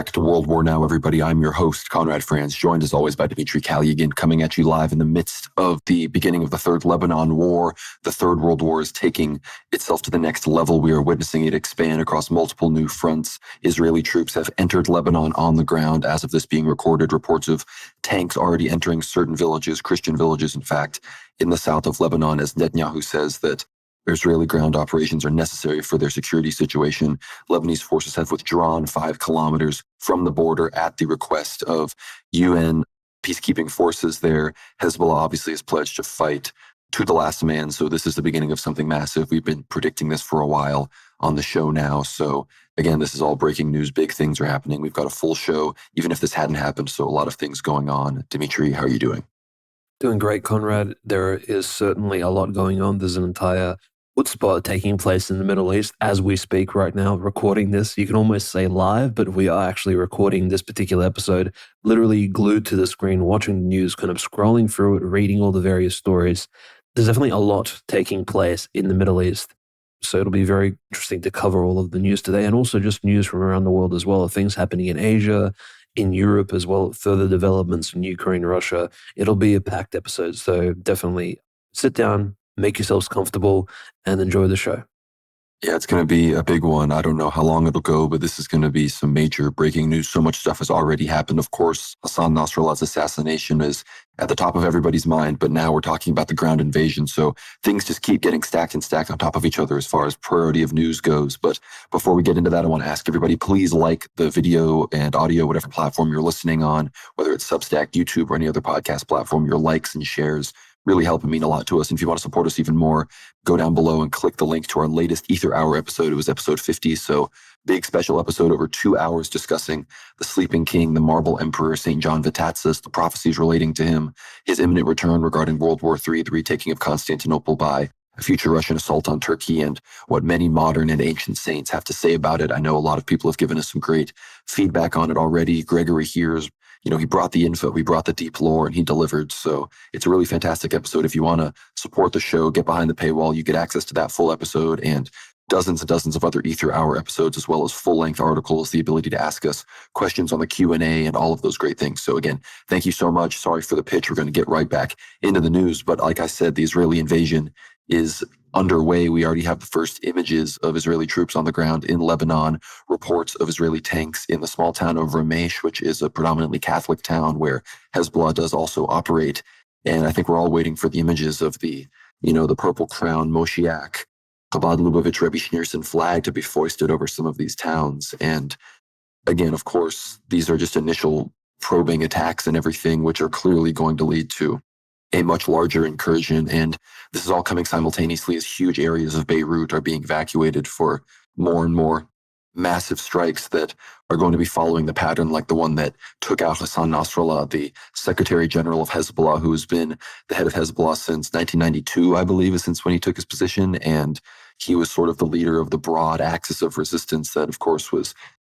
back to World War Now, everybody. I'm your host, Conrad Franz, joined as always by Dmitry Kalygin, coming at you live in the midst of the beginning of the Third Lebanon War. The Third World War is taking itself to the next level. We are witnessing it expand across multiple new fronts. Israeli troops have entered Lebanon on the ground as of this being recorded. Reports of tanks already entering certain villages, Christian villages, in fact, in the south of Lebanon, as Netanyahu says that Israeli ground operations are necessary for their security situation. Lebanese forces have withdrawn 5 kilometers from the border at the request of UN peacekeeping forces there. Hezbollah obviously has pledged to fight to the last man, so this is the beginning of something massive. We've been predicting this for a while on the show now, so again, this is all breaking news. Big things are happening. We've got a full show, even if this hadn't happened, so a lot of things going on. Dmitry, how are you doing? Doing great, Conrad. There is certainly a lot going on. There's an entire chutzpah taking place in the Middle East as we speak right now, recording this. You can almost say live, but we are actually recording this particular episode, literally glued to the screen, watching the news, kind of scrolling through it, reading all the various stories. There's definitely a lot taking place in the Middle East. So it'll be very interesting to cover all of the news today, and also just news from around the world as well, things happening in Asia, in Europe as well, further developments in Ukraine, Russia. It'll be a packed episode, so definitely sit down, make yourselves comfortable, and enjoy the show. Yeah, it's going to be a big one. I don't know how long it'll go, but this is going to be some major breaking news. So much stuff has already happened. Of course, Hassan Nasrallah's assassination is at the top of everybody's mind, but now we're talking about the ground invasion. So things just keep getting stacked and stacked on top of each other as far as priority of news goes. But before we get into that, I want to ask everybody, please like the video and audio, whatever platform you're listening on, whether it's Substack, YouTube, or any other podcast platform. Your likes and shares really help and mean a lot to us. And if you want to support us even more, go down below and click the link to our latest Ether Hour episode. It was episode 50. So big special episode, over 2 hours, discussing the sleeping king, the marble emperor, St. John Vatatzes, the prophecies relating to him, his imminent return regarding World War III, the retaking of Constantinople by a future Russian assault on Turkey, and what many modern and ancient saints have to say about it. I know a lot of people have given us some great feedback on it already. Gregory Hears, he brought the info, he brought the deep lore, and he delivered. So it's a really fantastic episode. If you want to support the show, get behind the paywall, you get access to that full episode and dozens and dozens of other Ether Hour episodes, as well as full-length articles, the ability to ask us questions on the Q&A, and all of those great things. So again, thank you so much. Sorry for the pitch. We're going to get right back into the news. But like I said, the Israeli invasion is underway. We already have the first images of Israeli troops on the ground in Lebanon, reports of Israeli tanks in the small town of Ramesh, which is a predominantly Catholic town where Hezbollah does also operate. And I think we're all waiting for the images of the Purple Crown, Moshiach, Chabad Lubavitch, Rebbe Schneerson flag to be foisted over some of these towns. And again, of course, these are just initial probing attacks and everything, which are clearly going to lead to a much larger incursion. And this is all coming simultaneously as huge areas of Beirut are being evacuated for more and more massive strikes that are going to be following the pattern like the one that took out Hassan Nasrallah, the Secretary General of Hezbollah, who has been the head of Hezbollah since 1992, I believe, is since when he took his position. And he was sort of the leader of the broad axis of resistance that, of course, was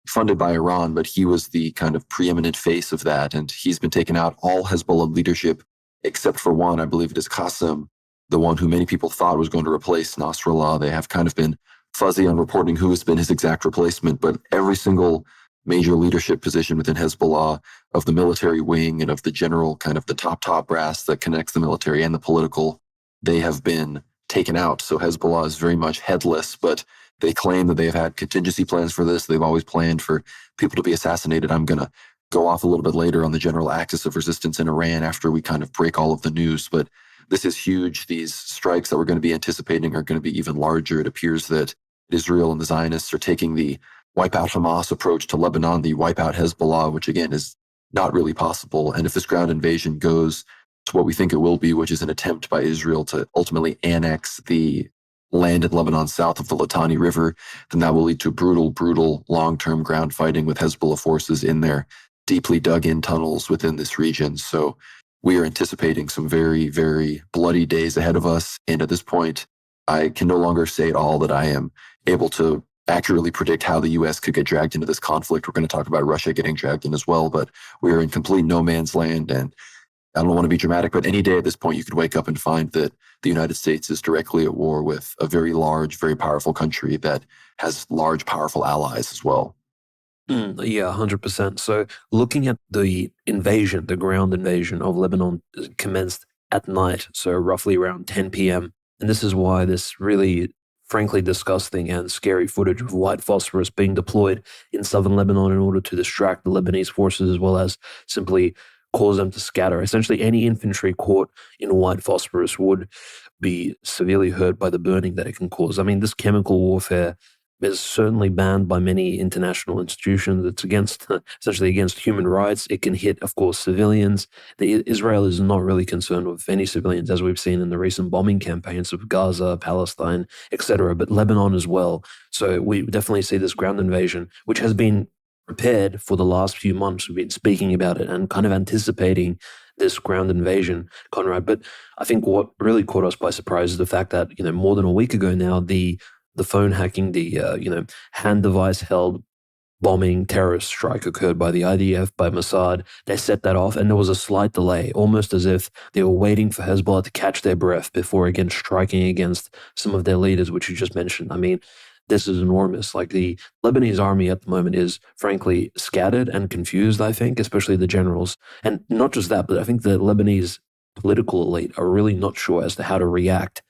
funded by Iran, but he was the kind of preeminent face of that. And he's been taking out all Hezbollah leadership except for one. I believe it is Qasem, the one who many people thought was going to replace Nasrallah. They have kind of been fuzzy on reporting who has been his exact replacement, but every single major leadership position within Hezbollah, of the military wing and of the general kind of the top brass that connects the military and the political, they have been taken out. So Hezbollah is very much headless, but they claim that they have had contingency plans for this. They've always planned for people to be assassinated. I'm going to go off a little bit later on the general axis of resistance in Iran after we kind of break all of the news. But this is huge. These strikes that we're going to be anticipating are going to be even larger. It appears that Israel and the Zionists are taking the wipe out Hamas approach to Lebanon, the wipe out Hezbollah, which again is not really possible. And if this ground invasion goes to what we think it will be, which is an attempt by Israel to ultimately annex the land in Lebanon south of the Litani River, then that will lead to brutal, long-term ground fighting with Hezbollah forces in their deeply dug-in tunnels within this region. So we are anticipating some very, very bloody days ahead of us. And at this point, I can no longer say at all that I am able to accurately predict how the U.S. could get dragged into this conflict. We're going to talk about Russia getting dragged in as well, but we are in complete no man's land. And I don't want to be dramatic, but any day at this point, you could wake up and find that the United States is directly at war with a very large, very powerful country that has large, powerful allies as well. Yeah, 100%. So looking at the invasion, the ground invasion of Lebanon commenced at night, so roughly around 10 p.m. And this is why this really, frankly, disgusting and scary footage of white phosphorus being deployed in southern Lebanon in order to distract the Lebanese forces as well as simply cause them to scatter. Essentially, any infantry caught in white phosphorus would be severely hurt by the burning that it can cause. I mean, this chemical warfare is certainly banned by many international institutions. It's against essentially against human rights. It can hit, of course, civilians. Israel is not really concerned with any civilians, as we've seen in the recent bombing campaigns of Gaza, Palestine, etc., but Lebanon as well. So we definitely see this ground invasion, which has been prepared for the last few months. We've been speaking about it and kind of anticipating this ground invasion, Conrad. But I think what really caught us by surprise is the fact that, more than a week ago now, the phone hacking, the hand device held bombing terrorist strike occurred by the IDF, by Mossad. They set that off, and there was a slight delay, almost as if they were waiting for Hezbollah to catch their breath before again striking against some of their leaders, which you just mentioned. I mean, this is enormous. Like the Lebanese army at the moment is frankly scattered and confused, I think, especially the generals. And not just that, but I think the Lebanese political elite are really not sure as to how to react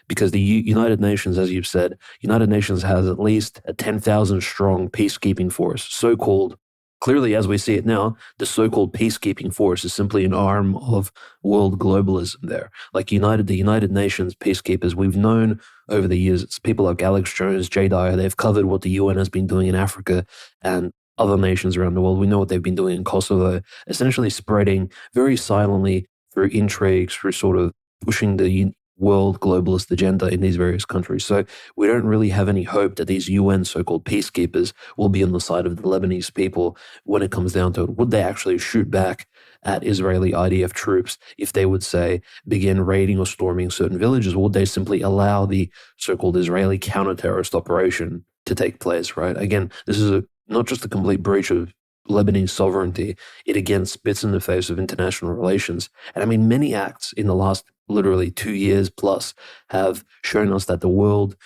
because the United Nations, as you've said, United Nations has at least a 10,000 strong peacekeeping force, so-called. Clearly, as we see it now, the so-called peacekeeping force is simply an arm of world globalism there. Like the United Nations peacekeepers, we've known over the years, it's people like Alex Jones, Jay Dyer, they've covered what the UN has been doing in Africa and other nations around the world. We know what they've been doing in Kosovo, essentially spreading very silently through intrigues, through sort of pushing the world globalist agenda in these various countries. So we don't really have any hope that these UN so-called peacekeepers will be on the side of the Lebanese people when it comes down to it. Would they actually shoot back at Israeli IDF troops if they would, say, begin raiding or storming certain villages? Or would they simply allow the so-called Israeli counter-terrorist operation to take place, right? Again, this is not just a complete breach of Lebanese sovereignty, it again spits in the face of international relations. And I mean, many acts in the last literally 2 years plus have shown us that the world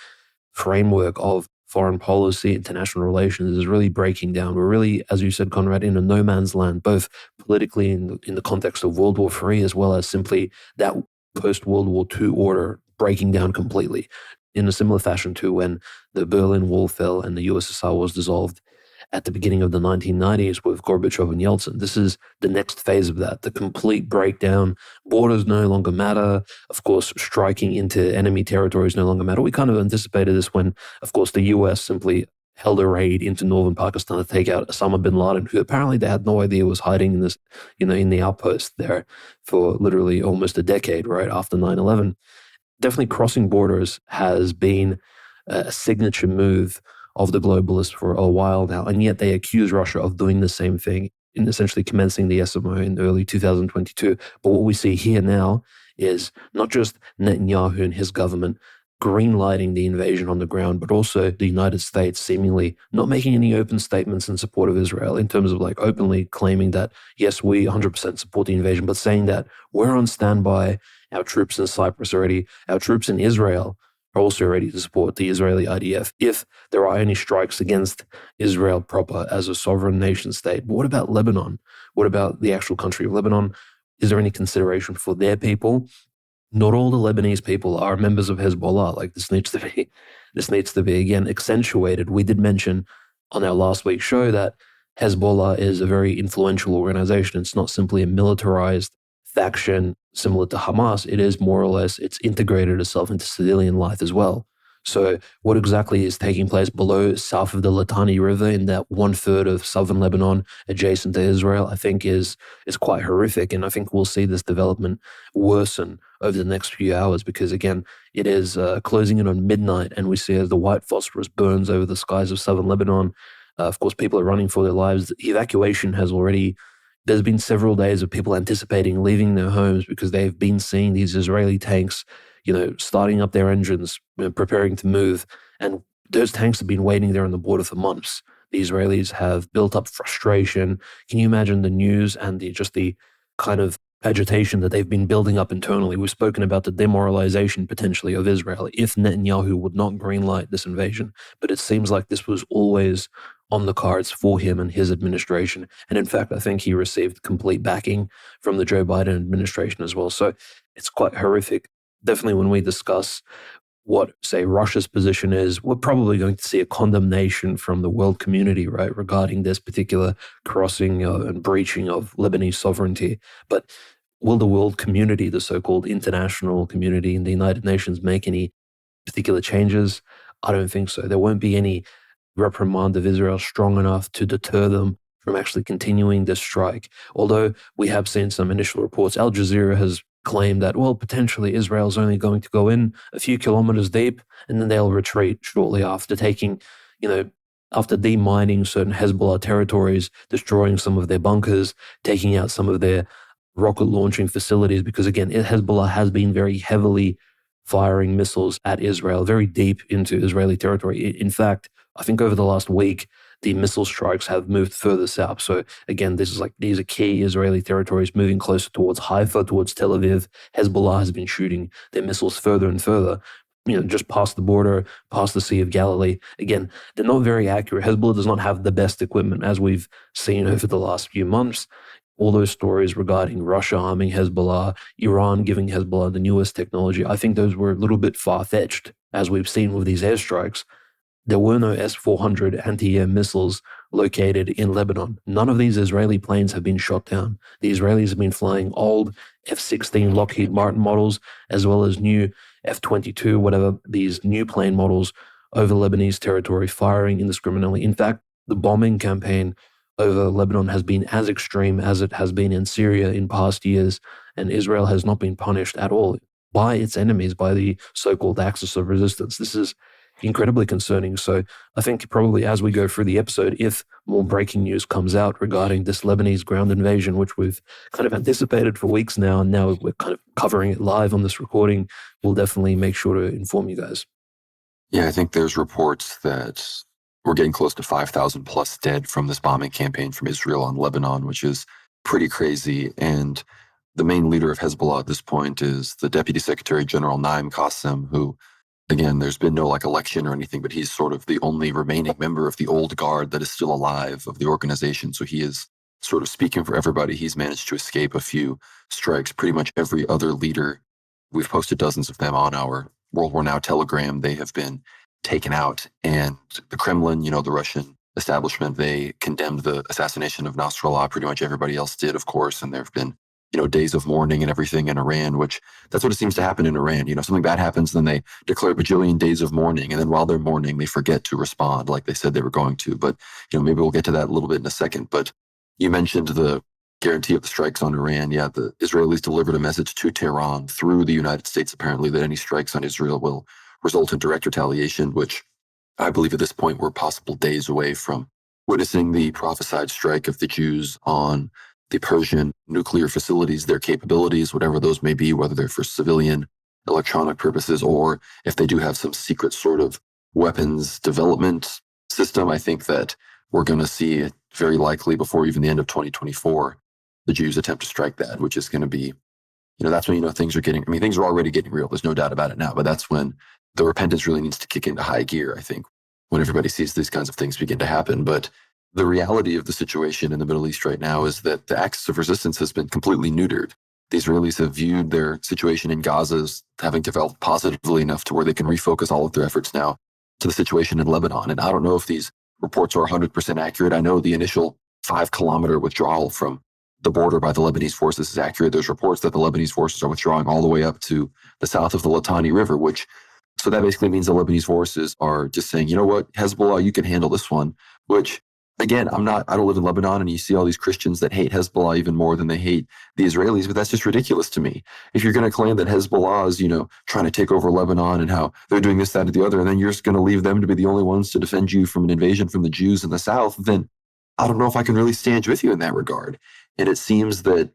framework of foreign policy, international relations is really breaking down. We're really, as you said, Conrad, in a no man's land, both politically in the context of World War III, as well as simply that post-World War II order breaking down completely. In a similar fashion to when the Berlin Wall fell and the USSR was dissolved at the beginning of the 1990s with Gorbachev and Yeltsin. This is the next phase of that, the complete breakdown. Borders no longer matter. Of course, striking into enemy territories no longer matter. We kind of anticipated this when, of course, the US simply held a raid into northern Pakistan to take out Osama bin Laden, who apparently they had no idea was hiding in this, in the outpost there for literally almost a decade, right after 9/11. Definitely crossing borders has been a signature move of the globalists for a while now, and yet they accuse Russia of doing the same thing in essentially commencing the SMO in early 2022. But what we see here now is not just Netanyahu and his government greenlighting the invasion on the ground, but also the United States seemingly not making any open statements in support of Israel in terms of like openly claiming that, yes, we 100% support the invasion, but saying that we're on standby, our troops in Cyprus already, our troops in Israel are also ready to support the Israeli IDF if there are any strikes against Israel proper as a sovereign nation state. But what about Lebanon? What about the actual country of Lebanon? Is there any consideration for their people? Not all the Lebanese people are members of Hezbollah. Like this needs to be again accentuated. We did mention on our last week's show that Hezbollah is a very influential organization. It's not simply a militarized faction similar to Hamas. It is more or less, it's integrated itself into civilian life as well. So what exactly is taking place below, south of the Litani River in that 1/3 of southern Lebanon adjacent to Israel, I think is quite horrific. And I think we'll see this development worsen over the next few hours because, again, it is closing in on midnight and we see as the white phosphorus burns over the skies of southern Lebanon. Of course, people are running for their lives. The evacuation has already there's been several days of people anticipating leaving their homes because they've been seeing these Israeli tanks, starting up their engines, preparing to move. And those tanks have been waiting there on the border for months. The Israelis have built up frustration. Can you imagine the news and the kind of agitation that they've been building up internally? We've spoken about the demoralization potentially of Israel if Netanyahu would not greenlight this invasion. But it seems like this was always on the cards for him and his administration. And in fact, I think he received complete backing from the Joe Biden administration as well. So it's quite horrific. Definitely when we discuss what, say, Russia's position is, we're probably going to see a condemnation from the world community, right, regarding this particular crossing and breaching of Lebanese sovereignty. But will the world community, the so-called international community in the United Nations, make any particular changes? I don't think so. There won't be any reprimand of Israel strong enough to deter them from actually continuing this strike. Although we have seen some initial reports, Al Jazeera has claimed that, well, potentially Israel's only going to go in a few kilometers deep and then they'll retreat shortly after taking, after demining certain Hezbollah territories, destroying some of their bunkers, taking out some of their rocket launching facilities, because again, Hezbollah has been very heavily firing missiles at Israel, very deep into Israeli territory. In fact, I think over the last week, the missile strikes have moved further south. So again, these are key Israeli territories moving closer towards Haifa, towards Tel Aviv. Hezbollah has been shooting their missiles further and further, just past the border, past the Sea of Galilee. Again, they're not very accurate. Hezbollah does not have the best equipment, as we've seen over the last few months. All those stories regarding Russia arming Hezbollah, Iran giving Hezbollah the newest technology, I think those were a little bit far-fetched, as we've seen with these airstrikes. There were no S-400 anti-air missiles located in Lebanon. None of these Israeli planes have been shot down. The Israelis have been flying old F-16 Lockheed Martin models, as well as new F-22, whatever, these new plane models over Lebanese territory, firing indiscriminately. In fact, the bombing campaign over Lebanon has been as extreme as it has been in Syria in past years, and Israel has not been punished at all by its enemies, by the so-called axis of resistance. This is incredibly concerning. So I think probably as we go through the episode, if more breaking news comes out regarding this Lebanese ground invasion, which we've kind of anticipated for weeks now, and now we're kind of covering it live on this recording, we'll definitely make sure to inform you guys. Yeah, I think there's reports that we're getting close to 5,000 plus dead from this bombing campaign from Israel on Lebanon, which is pretty crazy. And the main leader of Hezbollah at this point is the Deputy Secretary General Naim Qassem, who, again, there's been no election or anything, but he's sort of the only remaining member of the old guard that is still alive of the organization. So he is sort of speaking for everybody. He's managed to escape a few strikes. Pretty much every other leader, we've posted dozens of them on our World War Now Telegram, they have been taken out. And the Kremlin, the Russian establishment, they condemned the assassination of Nasrallah. Pretty much everybody else did, of course. And there have been days of mourning and everything in Iran, which that's what it seems to happen in Iran. Something bad happens, then they declare a bajillion days of mourning. And then while they're mourning, they forget to respond like they said they were going to. But, maybe we'll get to that a little bit in a second. But you mentioned the guarantee of the strikes on Iran. Yeah, the Israelis delivered a message to Tehran through the United States, apparently, that any strikes on Israel will result in direct retaliation, which I believe at this point we're possible days away from witnessing the prophesied strike of the Jews on the Persian nuclear facilities, their capabilities, whatever those may be, whether they're for civilian electronic purposes or if they do have some secret sort of weapons development system. I think that we're going to see it very likely before even the end of 2024, the Jews attempt to strike that, which is going to be, that's when, things are getting, things are already getting real. There's no doubt about it now, but that's when the repentance really needs to kick into high gear, I think, when everybody sees these kinds of things begin to happen. But the reality of the situation in the Middle East right now is that the axis of resistance has been completely neutered. The Israelis have viewed their situation in Gaza as having developed positively enough to where they can refocus all of their efforts now to the situation in Lebanon. And I don't know if these reports are 100% accurate. I know the initial 5-kilometer withdrawal from the border by the Lebanese forces is accurate. There's reports that the Lebanese forces are withdrawing all the way up to the south of the Litani River, so that basically means the Lebanese forces are just saying, you know what, Hezbollah, you can handle this one, which, again, I don't live in Lebanon, and you see all these Christians that hate Hezbollah even more than they hate the Israelis, but that's just ridiculous to me. If you're going to claim that Hezbollah is, trying to take over Lebanon and how they're doing this, that, or the other, and then you're just going to leave them to be the only ones to defend you from an invasion from the Jews in the south, then I don't know if I can really stand with you in that regard. And it seems that,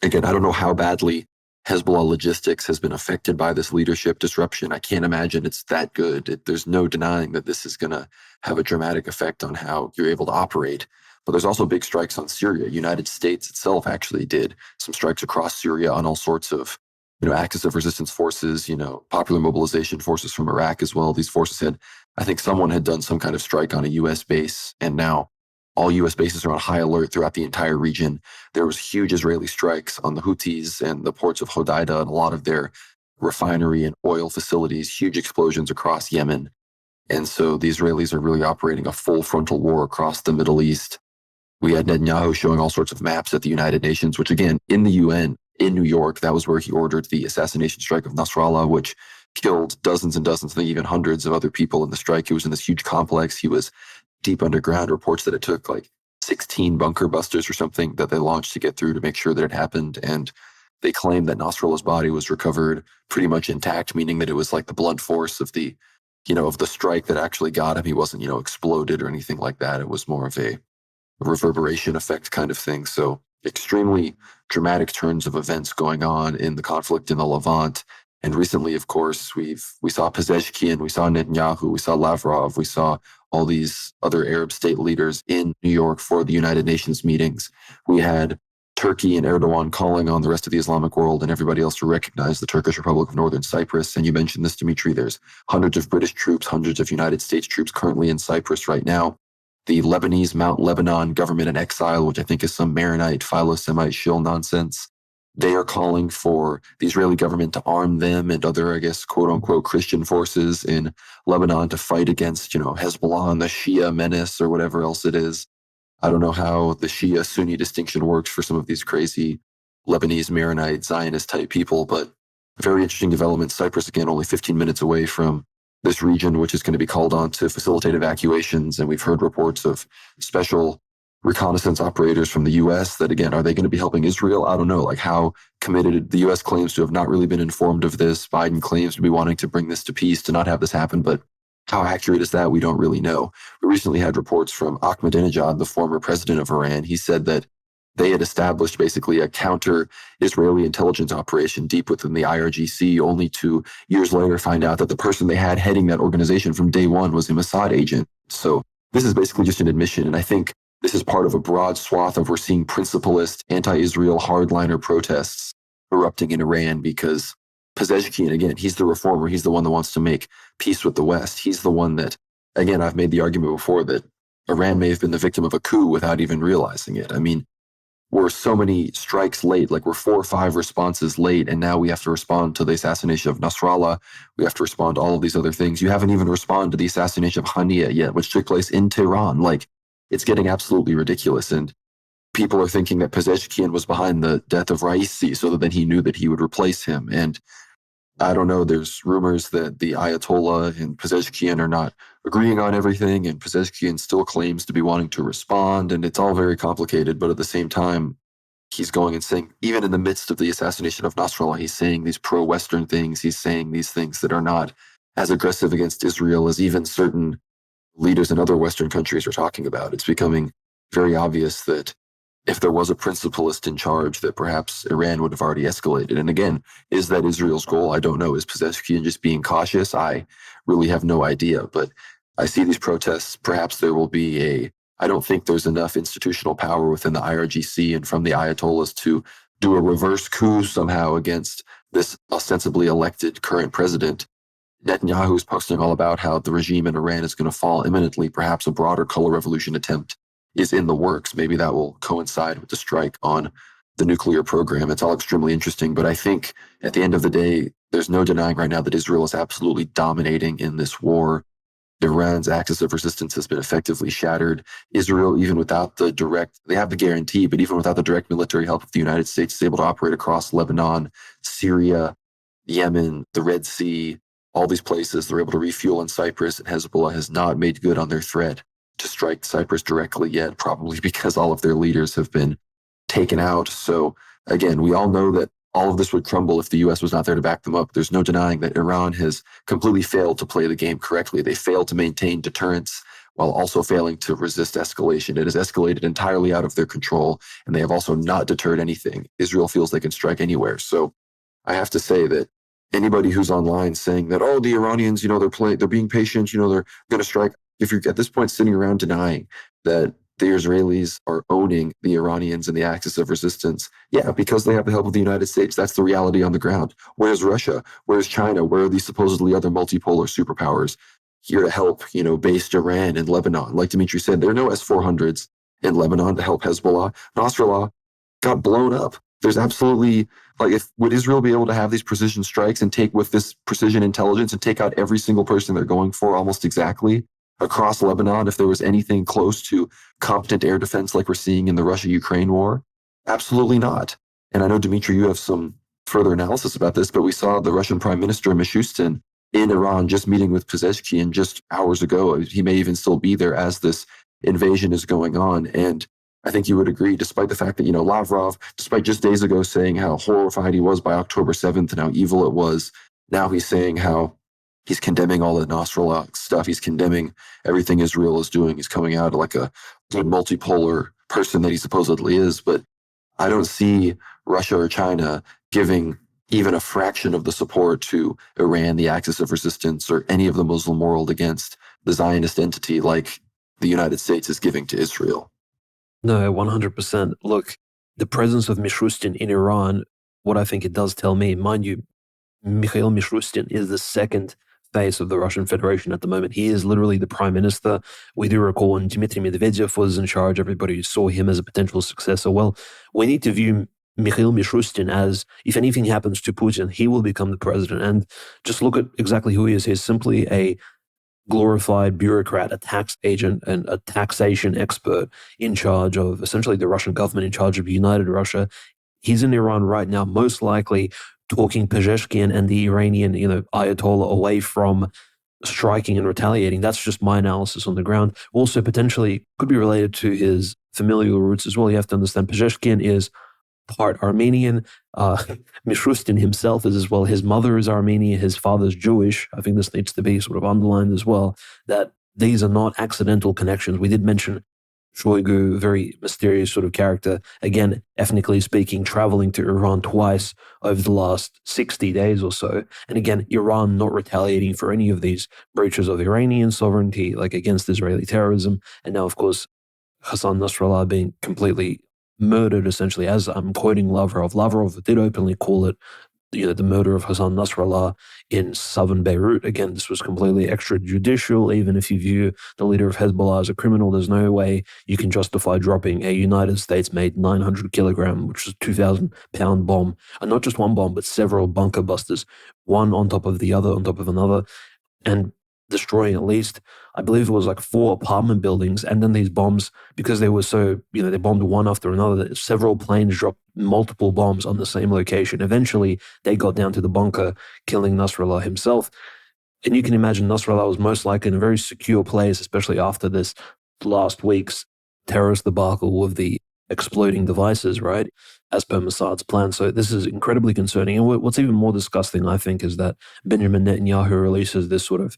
again, I don't know how badly Hezbollah logistics has been affected by this leadership disruption. I can't imagine it's that good. There's no denying that this is going to have a dramatic effect on how you're able to operate. But there's also big strikes on Syria. United States itself actually did some strikes across Syria on all sorts of, axis of resistance forces, popular mobilization forces from Iraq as well. These forces had I think someone had done some kind of strike on a U.S. base, and now all U.S. bases are on high alert throughout the entire region. There was huge Israeli strikes on the Houthis and the ports of Hodeidah and a lot of their refinery and oil facilities, huge explosions across Yemen. And so the Israelis are really operating a full frontal war across the Middle East. We had Netanyahu showing all sorts of maps at the United Nations, which again, in the UN, in New York, that was where he ordered the assassination strike of Nasrallah, which killed dozens and dozens, I think even hundreds of other people in the strike. It was in this huge complex. He was deep underground. Reports that it took like 16 bunker busters or something that they launched to get through to make sure that it happened. And they claimed that Nasrallah's body was recovered pretty much intact, meaning that it was like the blunt force of the, of the strike that actually got him. He wasn't, exploded or anything like that. It was more of a reverberation effect kind of thing. So extremely dramatic turns of events going on in the conflict in the Levant. And recently, of course, we saw Pezeshkian, we saw Netanyahu, we saw Lavrov, we saw all these other Arab state leaders in New York for the United Nations meetings. We had Turkey and Erdogan calling on the rest of the Islamic world and everybody else to recognize the Turkish Republic of Northern Cyprus. And you mentioned this, Dimitri, there's hundreds of British troops, hundreds of United States troops currently in Cyprus right now. The Lebanese Mount Lebanon government in exile, which I think is some Maronite, Philo-Semite shill nonsense, they are calling for the Israeli government to arm them and other, I guess, quote unquote, Christian forces in Lebanon to fight against, Hezbollah and the Shia menace or whatever else it is. I don't know how the Shia Sunni distinction works for some of these crazy Lebanese Maronite Zionist type people, but very interesting development. Cyprus, again, only 15 minutes away from this region, which is going to be called on to facilitate evacuations. And we've heard reports of special reconnaissance operators from the U.S. that, again, are they going to be helping Israel? I don't know, like how committed. The U.S. claims to have not really been informed of this. Biden claims to be wanting to bring this to peace, to not have this happen, but how accurate is that? We don't really know. We recently had reports from Ahmadinejad, the former president of Iran. He said that they had established basically a counter-Israeli intelligence operation deep within the IRGC, only to years later find out that the person they had heading that organization from day one was a Mossad agent. So this is basically just an admission, and I think this is part of a broad swath of we're seeing principalist, anti-Israel hardliner protests erupting in Iran because Pezeshkian, again, he's the reformer. He's the one that wants to make peace with the West. He's the one that, again, I've made the argument before that Iran may have been the victim of a coup without even realizing it. I mean, we're so many strikes late, like we're 4 or 5 responses late, and now we have to respond to the assassination of Nasrallah. We have to respond to all of these other things. You haven't even responded to the assassination of Hania yet, which took place in Tehran. Like, it's getting absolutely ridiculous. And people are thinking that Pezeshkian was behind the death of Raisi so that then he knew that he would replace him. And I don't know, there's rumors that the Ayatollah and Pezeshkian are not agreeing on everything, and Pezeshkian still claims to be wanting to respond, and it's all very complicated, but at the same time, he's going and saying, even in the midst of the assassination of Nasrallah, he's saying these pro-Western things, he's saying these things that are not as aggressive against Israel as even certain leaders in other Western countries are talking about. It's becoming very obvious that if there was a principalist in charge, that perhaps Iran would have already escalated. And again, is that Israel's goal? I don't know. Is Pezeshkian just being cautious? I really have no idea. But I see these protests. Perhaps there will be I don't think there's enough institutional power within the IRGC and from the Ayatollahs to do a reverse coup somehow against this ostensibly elected current president. Netanyahu is posting all about how the regime in Iran is going to fall imminently. Perhaps a broader color revolution attempt is in the works. Maybe that will coincide with the strike on the nuclear program. It's all extremely interesting, but I think at the end of the day, there's no denying right now that Israel is absolutely dominating in this war. Iran's axis of resistance has been effectively shattered. Israel, even without the direct, they have the guarantee, but even without the direct military help of the United States, is able to operate across Lebanon, Syria, Yemen, the Red Sea, all these places. They're able to refuel in Cyprus, and Hezbollah has not made good on their threat to strike Cyprus directly yet, probably because all of their leaders have been taken out. So again, we all know that all of this would crumble if the U.S. was not there to back them up. There's no denying that Iran has completely failed to play the game correctly. They failed to maintain deterrence while also failing to resist escalation. It has escalated entirely out of their control, and they have also not deterred anything. Israel feels they can strike anywhere. So I have to say that anybody who's online saying that, oh, the Iranians, they're being patient, they're going to strike. If you're at this point sitting around denying that the Israelis are owning the Iranians and the axis of resistance, yeah, because they have the help of the United States. That's the reality on the ground. Where's Russia? Where's China? Where are these supposedly other multipolar superpowers? here to help, based Iran and Lebanon. Like Dimitri said, there are no S-400s in Lebanon to help Hezbollah. Nasrallah got blown up. There's absolutely, would Israel be able to have these precision strikes and take with this precision intelligence and take out every single person they're going for almost exactly across Lebanon if there was anything close to competent air defense like we're seeing in the Russia-Ukraine war? Absolutely not. And I know, Dimitri, you have some further analysis about this, but we saw the Russian Prime Minister, Mishustin, in Iran just meeting with Pezeshkian just hours ago. He may even still be there as this invasion is going on. And I think you would agree, despite the fact that, Lavrov, despite just days ago saying how horrified he was by October 7th and how evil it was, now he's saying how he's condemning all the Nasrallah stuff. He's condemning everything Israel is doing. He's coming out like a good multipolar person that he supposedly is. But I don't see Russia or China giving even a fraction of the support to Iran, the Axis of Resistance, or any of the Muslim world against the Zionist entity like the United States is giving to Israel. No, 100%. Look, the presence of Mishustin in Iran, what I think it does tell me, mind you, Mikhail Mishustin is the second face of the Russian Federation at the moment. He is literally the prime minister. We do recall when Dmitry Medvedev was in charge, everybody saw him as a potential successor. Well, we need to view Mikhail Mishustin as, if anything happens to Putin, he will become the president. And just look at exactly who he is. He's simply a glorified bureaucrat, a tax agent, and a taxation expert in charge of essentially the Russian government, in charge of United Russia. He's in Iran right now, most likely talking Pezeshkian and the Iranian, Ayatollah away from striking and retaliating. That's just my analysis on the ground. Also, potentially could be related to his familial roots as well. You have to understand Pezeshkian is part Armenian. Mishustin himself is as well. His mother is Armenian. His father's Jewish. I think this needs to be sort of underlined as well, that these are not accidental connections. We did mention Shoigu, very mysterious sort of character, again, ethnically speaking, traveling to Iran twice over the last 60 days or so. And again, Iran not retaliating for any of these breaches of Iranian sovereignty, like against Israeli terrorism. And now, of course, Hassan Nasrallah being completely murdered, essentially, as I'm quoting Lavrov. Lavrov did openly call it, the murder of Hassan Nasrallah in southern Beirut. Again, this was completely extrajudicial. Even if you view the leader of Hezbollah as a criminal, there's no way you can justify dropping a United States-made 900 kilogram, which is a 2,000-pound bomb, and not just one bomb, but several bunker busters, one on top of the other, on top of another, and destroying at least, I believe it was like 4 apartment buildings. And then these bombs, because they were so, they bombed one after another, several planes dropped multiple bombs on the same location. Eventually, they got down to the bunker, killing Nasrallah himself. And you can imagine Nasrallah was most likely in a very secure place, especially after this last week's terrorist debacle with the exploding devices, right, as per Mossad's plan. So this is incredibly concerning. And what's even more disgusting, I think, is that Benjamin Netanyahu releases this sort of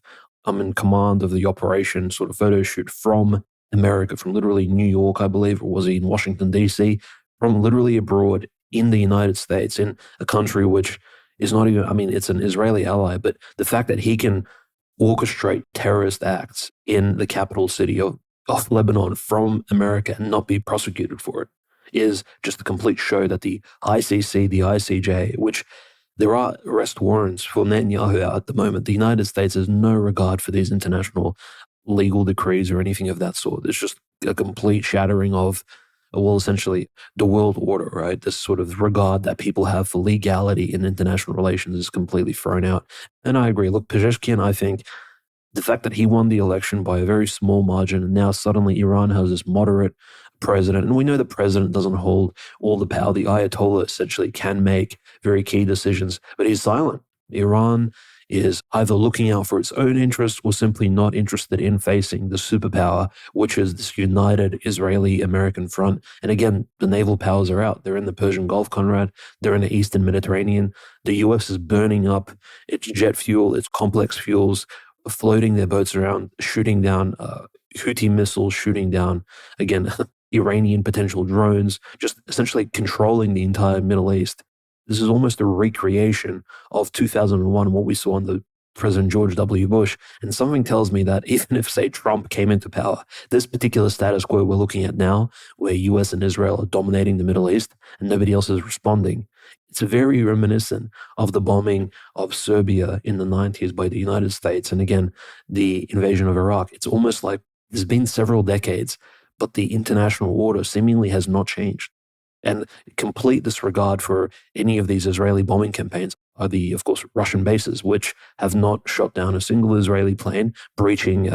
I'm in command of the operation sort of photo shoot from America, from literally New York, I believe, or was he in Washington, D.C., from literally abroad in the United States, in a country which is not even, it's an Israeli ally, but the fact that he can orchestrate terrorist acts in the capital city of Lebanon from America and not be prosecuted for it is just a complete show that the ICC, the ICJ, which there are arrest warrants for Netanyahu at the moment. The United States has no regard for these international legal decrees or anything of that sort. It's just a complete shattering of, essentially the world order, right? This sort of regard that people have for legality in international relations is completely thrown out. And I agree. Look, Pezeshkian, I think the fact that he won the election by a very small margin, and now suddenly Iran has this moderate president, and we know the president doesn't hold all the power. The Ayatollah essentially can make very key decisions, but he's silent. Iran is either looking out for its own interests or simply not interested in facing the superpower, which is this united Israeli-American front. And again, the naval powers are out. They're in the Persian Gulf, Conrad. They're in the Eastern Mediterranean. The US is burning up its jet fuel, its complex fuels, floating their boats around, shooting down Houthi missiles, shooting down, again, Iranian potential drones, just essentially controlling the entire Middle East. This is almost a recreation of 2001, what we saw under President George W. Bush. And something tells me that even if, say, Trump came into power, this particular status quo we're looking at now, where US and Israel are dominating the Middle East and nobody else is responding, It's very reminiscent of the bombing of Serbia in the 90s by the United States. And again, the invasion of Iraq. It's almost like there's been several decades, but the international order seemingly has not changed. And complete disregard for any of these Israeli bombing campaigns are the, of course, Russian bases, which have not shot down a single Israeli plane, breaching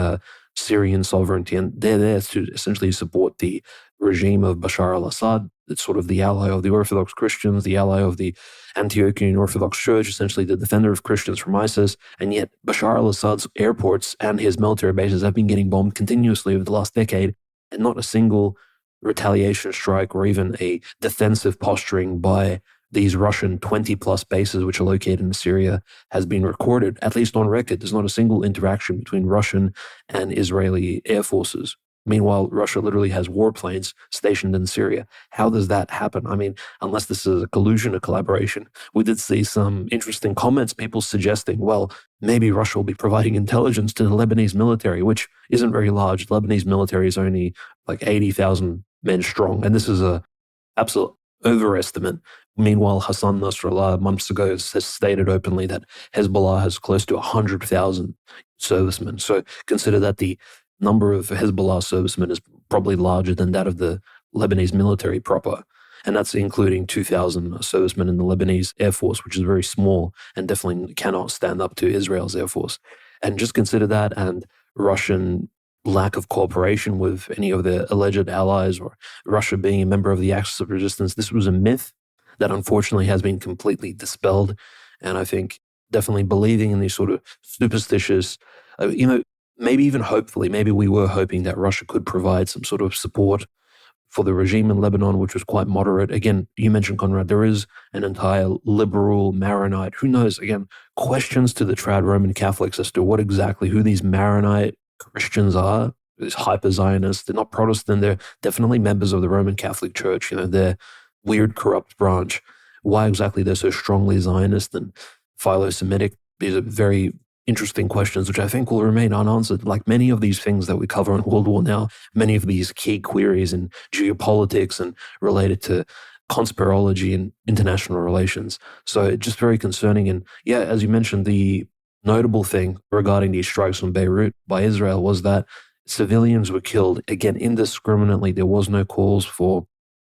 Syrian sovereignty. And they're there to essentially support the regime of Bashar al-Assad. It's sort of the ally of the Orthodox Christians, the ally of the Antiochian Orthodox Church, essentially the defender of Christians from ISIS. And yet Bashar al-Assad's airports and his military bases have been getting bombed continuously over the last decade, and not a single retaliation strike or even a defensive posturing by these Russian 20 plus bases, which are located in Syria, has been recorded, at least on record. There's not a single interaction between Russian and Israeli air forces. Meanwhile, Russia literally has warplanes stationed in Syria. How does that happen? I mean, unless this is a collusion, a collaboration. We did see some interesting comments, people suggesting, well, maybe Russia will be providing intelligence to the Lebanese military, which isn't very large. The Lebanese military is only like 80,000 men strong, and this is a absolute overestimate. Meanwhile, Hassan Nasrallah months ago has stated openly that Hezbollah has close to 100,000 servicemen. So consider that the number of Hezbollah servicemen is probably larger than that of the Lebanese military proper. And that's including 2,000 servicemen in the Lebanese Air Force, which is very small and definitely cannot stand up to Israel's Air Force. And just consider that, and Russian lack of cooperation with any of their alleged allies, or Russia being a member of the Axis of Resistance. This was a myth that unfortunately has been completely dispelled. And I think definitely believing in these sort of superstitious, maybe even hopefully, maybe we were hoping that Russia could provide some sort of support for the regime in Lebanon, which was quite moderate. Again, you mentioned, Conrad, there is an entire liberal Maronite, who knows, again, questions to the trad Roman Catholics as to who these Maronite Christians are, these hyper-Zionists. They're not Protestant, they're definitely members of the Roman Catholic Church. They're weird, corrupt branch. Why exactly they're so strongly Zionist and philo-Semitic? These are very interesting questions, which I think will remain unanswered. Like many of these things that we cover in World War now, many of these key queries in geopolitics and related to conspirology and international relations. So it's just very concerning. And yeah, as you mentioned, the notable thing regarding these strikes on Beirut by Israel was that civilians were killed, again, indiscriminately. There was no calls for,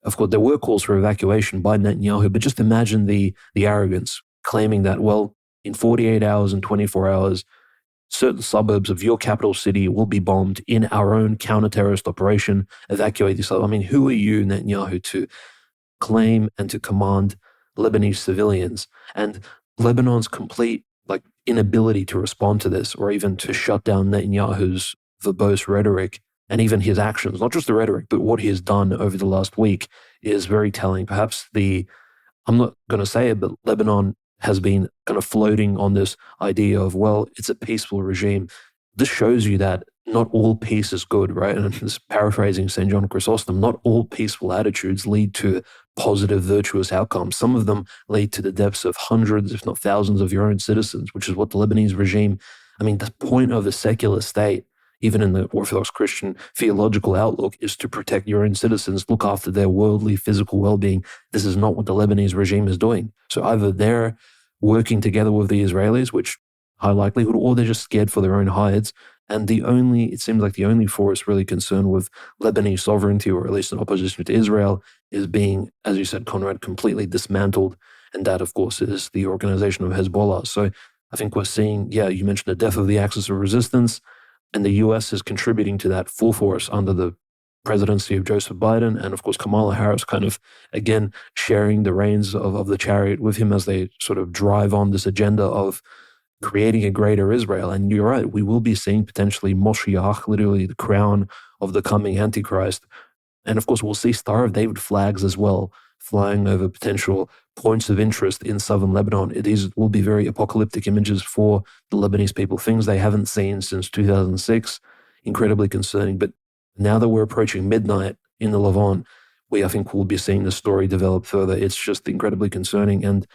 of course, there were calls for evacuation by Netanyahu, but just imagine the arrogance claiming that, well, in 48 hours and 24 hours, certain suburbs of your capital city will be bombed in our own counter-terrorist operation, evacuate these. I mean, who are you, Netanyahu, to claim and to command Lebanese civilians? And Lebanon's complete inability to respond to this, or even to shut down Netanyahu's verbose rhetoric and even his actions, not just the rhetoric, but what he has done over the last week, is very telling. Perhaps I'm not going to say it, but Lebanon has been kind of floating on this idea of, well, it's a peaceful regime. This shows you that not all peace is good, right? And this paraphrasing St. John Chrysostom, not all peaceful attitudes lead to positive, virtuous outcomes. Some of them lead to the deaths of hundreds, if not thousands, of your own citizens, which is what the Lebanese regime, the point of the secular state, even in the Orthodox Christian theological outlook, is to protect your own citizens, look after their worldly, physical well-being. This is not what the Lebanese regime is doing. So either they're working together with the Israelis, which high likelihood, or they're just scared for their own hides. And it seems like the only force really concerned with Lebanese sovereignty, or at least in opposition to Israel, is being, as you said, Conrad, completely dismantled. And that, of course, is the organization of Hezbollah. So I think we're seeing, you mentioned the death of the Axis of Resistance, and the US is contributing to that full force under the presidency of Joseph Biden. And of course, Kamala Harris kind of, again, sharing the reins of the chariot with him as they sort of drive on this agenda of creating a greater Israel. And you're right, we will be seeing potentially Moshiach, literally the crown of the coming Antichrist. And of course, we'll see Star of David flags as well, flying over potential points of interest in southern Lebanon. These will be very apocalyptic images for the Lebanese people, things they haven't seen since 2006. Incredibly concerning. But now that we're approaching midnight in the Levant, I think we'll be seeing the story develop further. It's just incredibly concerning. And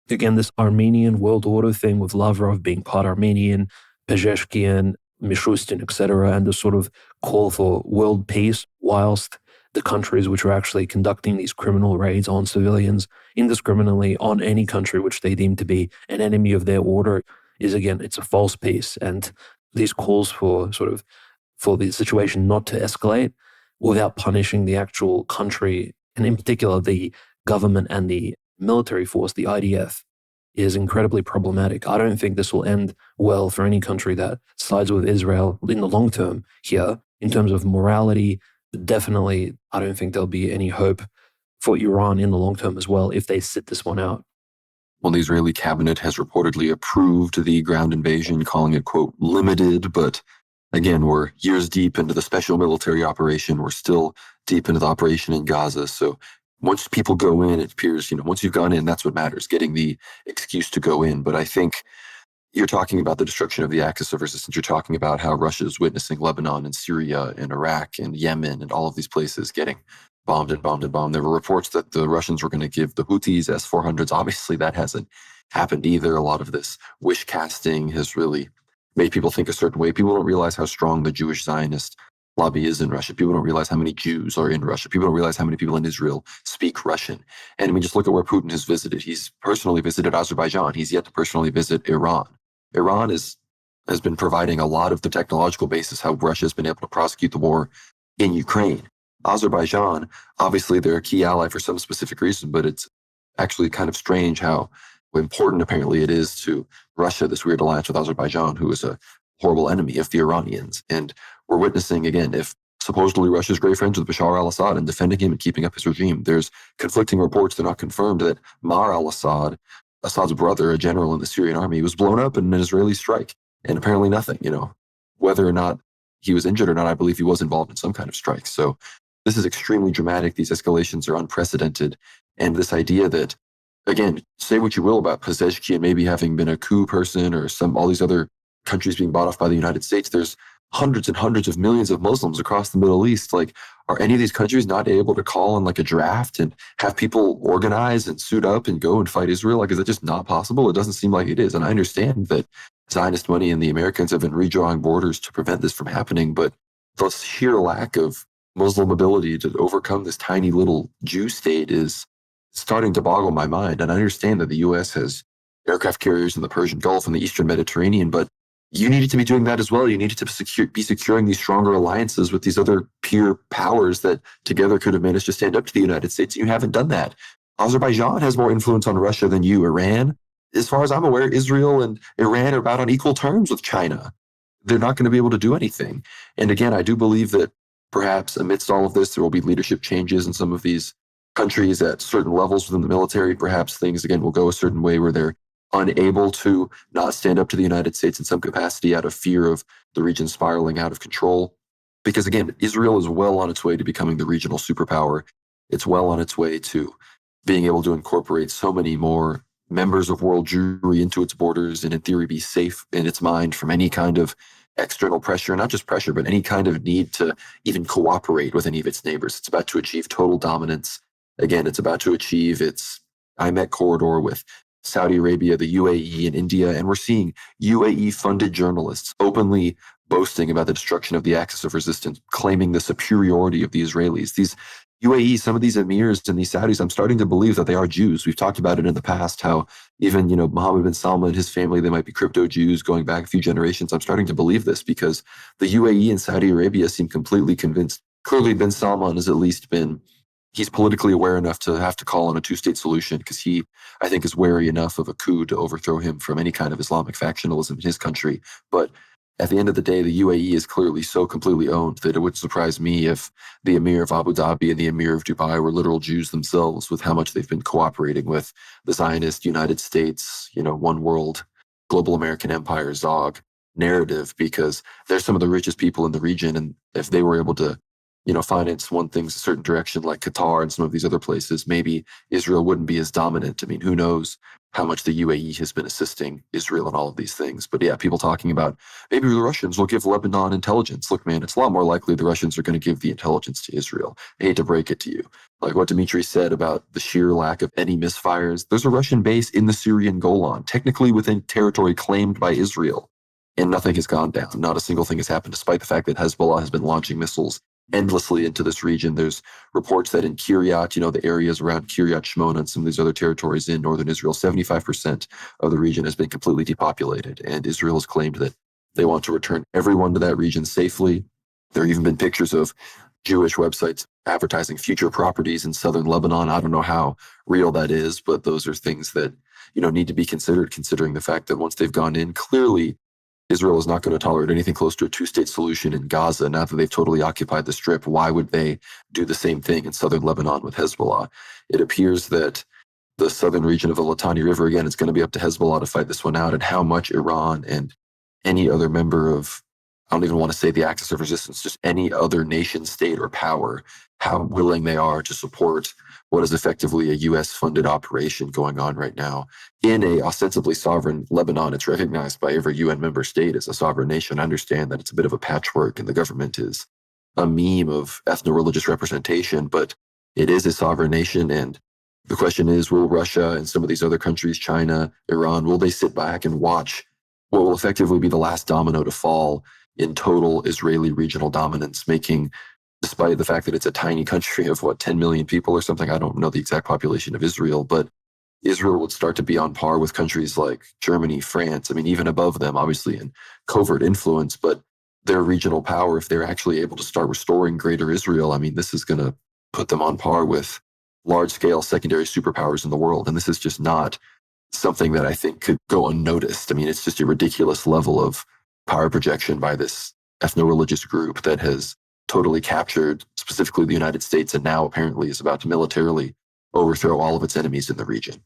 again, this Armenian world order thing with Lavrov being part Armenian, Pezeshkian, Mishustin, etc., and the sort of call for world peace, whilst the countries which are actually conducting these criminal raids on civilians indiscriminately on any country which they deem to be an enemy of their order is, again, it's a false peace. And these calls for for the situation not to escalate without punishing the actual country, and in particular the government and the military force, the IDF, is incredibly problematic. I don't think this will end well for any country that sides with Israel in the long term here in terms of morality. Definitely, I don't think there'll be any hope for Iran in the long term as well if they sit this one out. Well, the Israeli cabinet has reportedly approved the ground invasion, calling it, quote, limited. But again, we're years deep into the special military operation. We're still deep into the operation in Gaza. So once people go in, it appears, once you've gone in, that's what matters, getting the excuse to go in. But I think you're talking about the destruction of the axis of resistance. You're talking about how Russia's witnessing Lebanon and Syria and Iraq and Yemen and all of these places getting bombed and bombed and bombed. There were reports that the Russians were going to give the Houthis S-400s. Obviously, that hasn't happened either. A lot of this wish casting has really made people think a certain way. People don't realize how strong the Jewish Zionist lobby is in Russia. People don't realize how many Jews are in Russia. People don't realize how many people in Israel speak Russian. And I mean, just look at where Putin has visited. He's personally visited Azerbaijan. He's yet to personally visit Iran. Iran has been providing a lot of the technological basis how Russia has been able to prosecute the war in Ukraine. Azerbaijan, obviously they're a key ally for some specific reason, but it's actually kind of strange how important apparently it is to Russia, this weird alliance with Azerbaijan, who is a horrible enemy of the Iranians. And we're witnessing, again, if supposedly Russia's great friends with Bashar al-Assad and defending him and keeping up his regime, there's conflicting reports, they're not confirmed, that Mar al-Assad, Assad's brother, a general in the Syrian army, was blown up in an Israeli strike. And apparently nothing, whether or not he was injured or not, I believe he was involved in some kind of strike. So this is extremely dramatic. These escalations are unprecedented. And this idea that, again, say what you will about Pezeshkian maybe having been a coup person or all these other countries being bought off by the United States, there's hundreds and hundreds of millions of Muslims across the Middle East. Like, are any of these countries not able to call in like a draft and have people organize and suit up and go and fight Israel? Like, is that just not possible? It doesn't seem like it is. And I understand that Zionist money and the Americans have been redrawing borders to prevent this from happening, but the sheer lack of Muslim ability to overcome this tiny little Jew state is starting to boggle my mind. And I understand that the U.S. has aircraft carriers in the Persian Gulf and the Eastern Mediterranean, but you needed to be doing that as well. You needed to be securing these stronger alliances with these other peer powers that together could have managed to stand up to the United States. You haven't done that. Azerbaijan has more influence on Russia than you. Iran, as far as I'm aware, Israel and Iran are about on equal terms with China. They're not going to be able to do anything. And again, I do believe that perhaps amidst all of this, there will be leadership changes in some of these countries at certain levels within the military. Perhaps things, again, will go a certain way where they're unable to not stand up to the United States in some capacity out of fear of the region spiraling out of control. Because again, Israel is well on its way to becoming the regional superpower. It's well on its way to being able to incorporate so many more members of world Jewry into its borders and in theory be safe in its mind from any kind of external pressure, not just pressure, but any kind of need to even cooperate with any of its neighbors. It's about to achieve total dominance. Again, it's about to achieve its IMEC corridor with Saudi Arabia, the UAE, and India. And we're seeing UAE-funded journalists openly boasting about the destruction of the axis of resistance, claiming the superiority of the Israelis. These UAE, some of these emirs and these Saudis, I'm starting to believe that they are Jews. We've talked about it in the past, how even, Mohammed bin Salman and his family, they might be crypto Jews going back a few generations. I'm starting to believe this because the UAE and Saudi Arabia seem completely convinced. Clearly, bin Salman has at least he's politically aware enough to have to call on a two-state solution because he, I think, is wary enough of a coup to overthrow him from any kind of Islamic factionalism in his country. But at the end of the day, the UAE is clearly so completely owned that it would surprise me if the Emir of Abu Dhabi and the Emir of Dubai were literal Jews themselves with how much they've been cooperating with the Zionist United States, one world, global American empire, ZOG narrative, because they're some of the richest people in the region. And if they were able to finance one thing's a certain direction like Qatar and some of these other places, maybe Israel wouldn't be as dominant. I mean, who knows how much the UAE has been assisting Israel in all of these things. But yeah, people talking about maybe the Russians will give Lebanon intelligence. Look, man, it's a lot more likely the Russians are going to give the intelligence to Israel. I hate to break it to you. Like what Dmitry said about the sheer lack of any misfires. There's a Russian base in the Syrian Golan, technically within territory claimed by Israel. And nothing has gone down. Not a single thing has happened, despite the fact that Hezbollah has been launching missiles endlessly into this region. There's reports that in Kiryat, the areas around Kiryat Shmona and some of these other territories in northern Israel, 75% of the region has been completely depopulated. And Israel has claimed that they want to return everyone to that region safely. There have even been pictures of Jewish websites advertising future properties in southern Lebanon. I don't know how real that is, but those are things that, need to be considered, considering the fact that once they've gone in, clearly Israel is not going to tolerate anything close to a two-state solution in Gaza. Now that they've totally occupied the Strip, why would they do the same thing in southern Lebanon with Hezbollah? It appears that the southern region of the Litani River, again, it's going to be up to Hezbollah to fight this one out, and how much Iran and any other member of, I don't even want to say the axis of resistance, just any other nation, state, or power, how willing they are to support what is effectively a U.S.-funded operation going on right now in a ostensibly sovereign Lebanon. It's recognized by every UN member state as a sovereign nation. I understand that it's a bit of a patchwork and the government is a meme of ethno-religious representation, but it is a sovereign nation. And the question is, will Russia and some of these other countries, China, Iran, will they sit back and watch what will effectively be the last domino to fall in total Israeli regional dominance, making, despite the fact that it's a tiny country of 10 million people or something, I don't know the exact population of Israel, but Israel would start to be on par with countries like Germany, France, even above them, obviously in covert influence, but their regional power, if they're actually able to start restoring greater Israel, this is going to put them on par with large-scale secondary superpowers in the world. And this is just not something that I think could go unnoticed. It's just a ridiculous level of power projection by this ethno-religious group that has totally captured specifically the United States and now apparently is about to militarily overthrow all of its enemies in the region.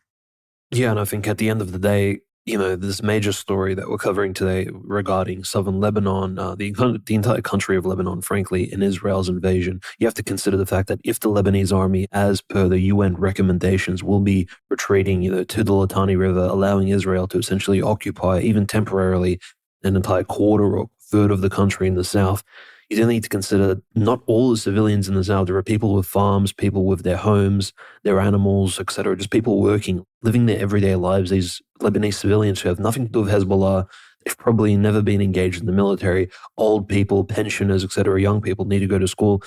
Yeah, and I think at the end of the day, this major story that we're covering today regarding southern Lebanon, the entire country of Lebanon, frankly, in Israel's invasion, you have to consider the fact that if the Lebanese army, as per the UN recommendations, will be retreating, to the Litani River, allowing Israel to essentially occupy, even temporarily, an entire quarter or third of the country in the south, you do need to consider not all the civilians in the south. There are people with farms, people with their homes, their animals, etc. Just people working, living their everyday lives. These Lebanese civilians who have nothing to do with Hezbollah, they've probably never been engaged in the military. Old people, pensioners, etc. Young people need to go to school.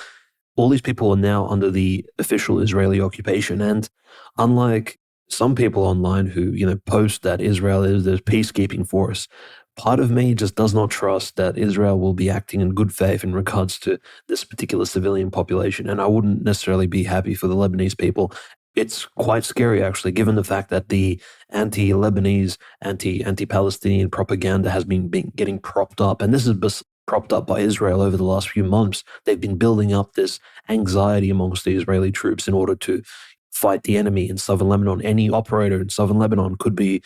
All these people are now under the official Israeli occupation. And unlike some people online who, post that Israel is the peacekeeping force, part of me just does not trust that Israel will be acting in good faith in regards to this particular civilian population. And I wouldn't necessarily be happy for the Lebanese people. It's quite scary, actually, given the fact that the anti-Lebanese, anti-Palestinian propaganda has been getting propped up. And this is propped up by Israel over the last few months. They've been building up this anxiety amongst the Israeli troops in order to fight the enemy in southern Lebanon. Any operator in southern Lebanon could be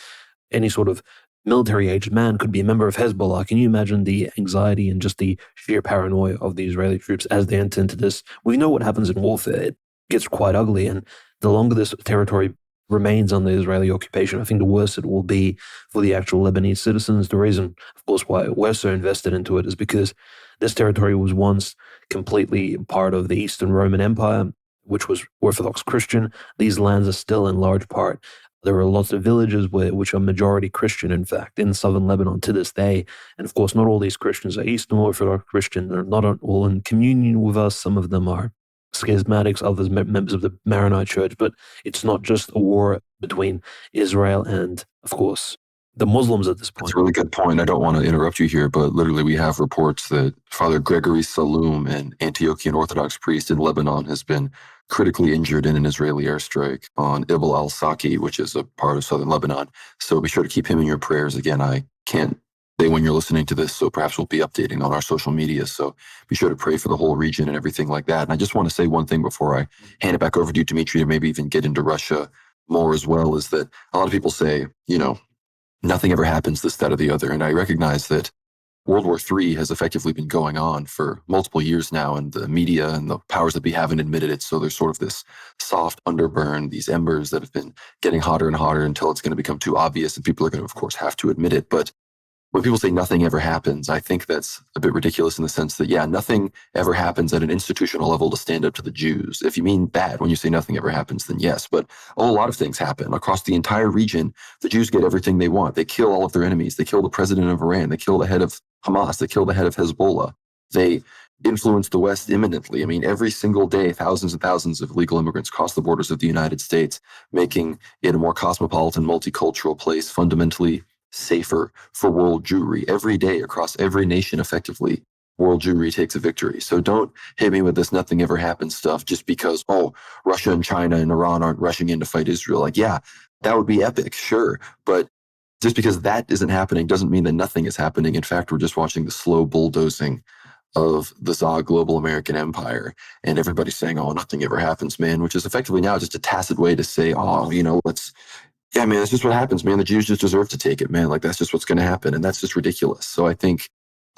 any sort of military-aged man, could be a member of Hezbollah. Can you imagine the anxiety and just the sheer paranoia of the Israeli troops as they enter into this? We know what happens in warfare. It gets quite ugly, and the longer this territory remains under Israeli occupation, I think the worse it will be for the actual Lebanese citizens. The reason, of course, why we're so invested into it is because this territory was once completely part of the Eastern Roman Empire, which was Orthodox Christian. These lands are still in large part. There are lots of villages which are majority Christian, in fact, in southern Lebanon to this day. And of course, not all these Christians are Eastern Orthodox Christian. They're not all in communion with us. Some of them are schismatics, others members of the Maronite Church. But it's not just a war between Israel and, of course, the Muslims at this point. That's a really good point. I don't want to interrupt you here, but literally we have reports that Father Gregory Saloum, an Antiochian Orthodox priest in Lebanon, has been critically injured in an Israeli airstrike on Ibl al-Saki, which is a part of southern Lebanon. So be sure to keep him in your prayers. Again, I can't say when you're listening to this, so perhaps we'll be updating on our social media. So be sure to pray for the whole region and everything like that. And I just want to say one thing before I hand it back over to you, Dimitri, to maybe even get into Russia more as well, is that a lot of people say, nothing ever happens, this, that, or the other. And I recognize that World War III has effectively been going on for multiple years now, and the media and the powers that be haven't admitted it. So there's sort of this soft underburn, these embers that have been getting hotter and hotter until it's going to become too obvious, and people are going to, of course, have to admit it. But when people say nothing ever happens, I think that's a bit ridiculous in the sense that, nothing ever happens at an institutional level to stand up to the Jews. If you mean that when you say nothing ever happens, then yes. But a lot of things happen. Across the entire region, the Jews get everything they want. They kill all of their enemies. They kill the president of Iran. They kill the head of Hamas. They kill the head of Hezbollah. They influence the West imminently. I mean, every single day, thousands and thousands of illegal immigrants cross the borders of the United States, making it a more cosmopolitan, multicultural place, fundamentally safer for world Jewry. Every day across every nation, effectively, world Jewry takes a victory. So don't hit me with this nothing ever happens stuff just because, oh, Russia and China and Iran aren't rushing in to fight Israel. Like, yeah, that would be epic, sure. But just because that isn't happening doesn't mean that nothing is happening. In fact, we're just watching the slow bulldozing of the ZOG global American empire. And everybody's saying, oh, nothing ever happens, man, which is effectively now just a tacit way to say, oh, yeah, man, that's just what happens, man. The Jews just deserve to take it, man. Like, that's just what's going to happen. And that's just ridiculous. So I think,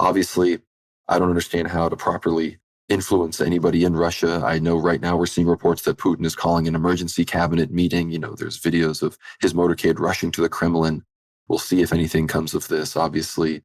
obviously, I don't understand how to properly influence anybody in Russia. I know right now we're seeing reports that Putin is calling an emergency cabinet meeting. There's videos of his motorcade rushing to the Kremlin. We'll see if anything comes of this. Obviously,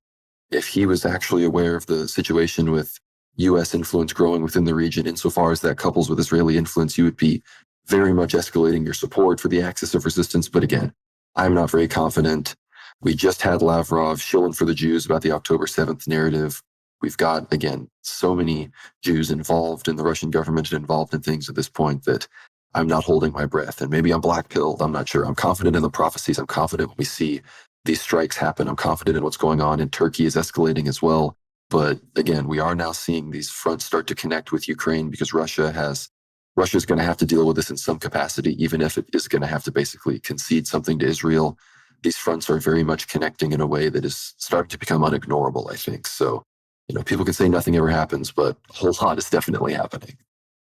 if he was actually aware of the situation with U.S. influence growing within the region, insofar as that couples with Israeli influence, you would be very much escalating your support for the axis of resistance. But again, I'm not very confident. We just had Lavrov shilling for the Jews about the October 7th narrative. We've got, again, so many Jews involved in the Russian government and involved in things at this point that I'm not holding my breath. And maybe I'm black-pilled. I'm not sure. I'm confident in the prophecies. I'm confident when we see these strikes happen. I'm confident in what's going on in Turkey is escalating as well. But again, we are now seeing these fronts start to connect with Ukraine because Russia's going to have to deal with this in some capacity, even if it is going to have to basically concede something to Israel. These fronts are very much connecting in a way that is starting to become unignorable, I think. So, people can say nothing ever happens, but a whole lot is definitely happening.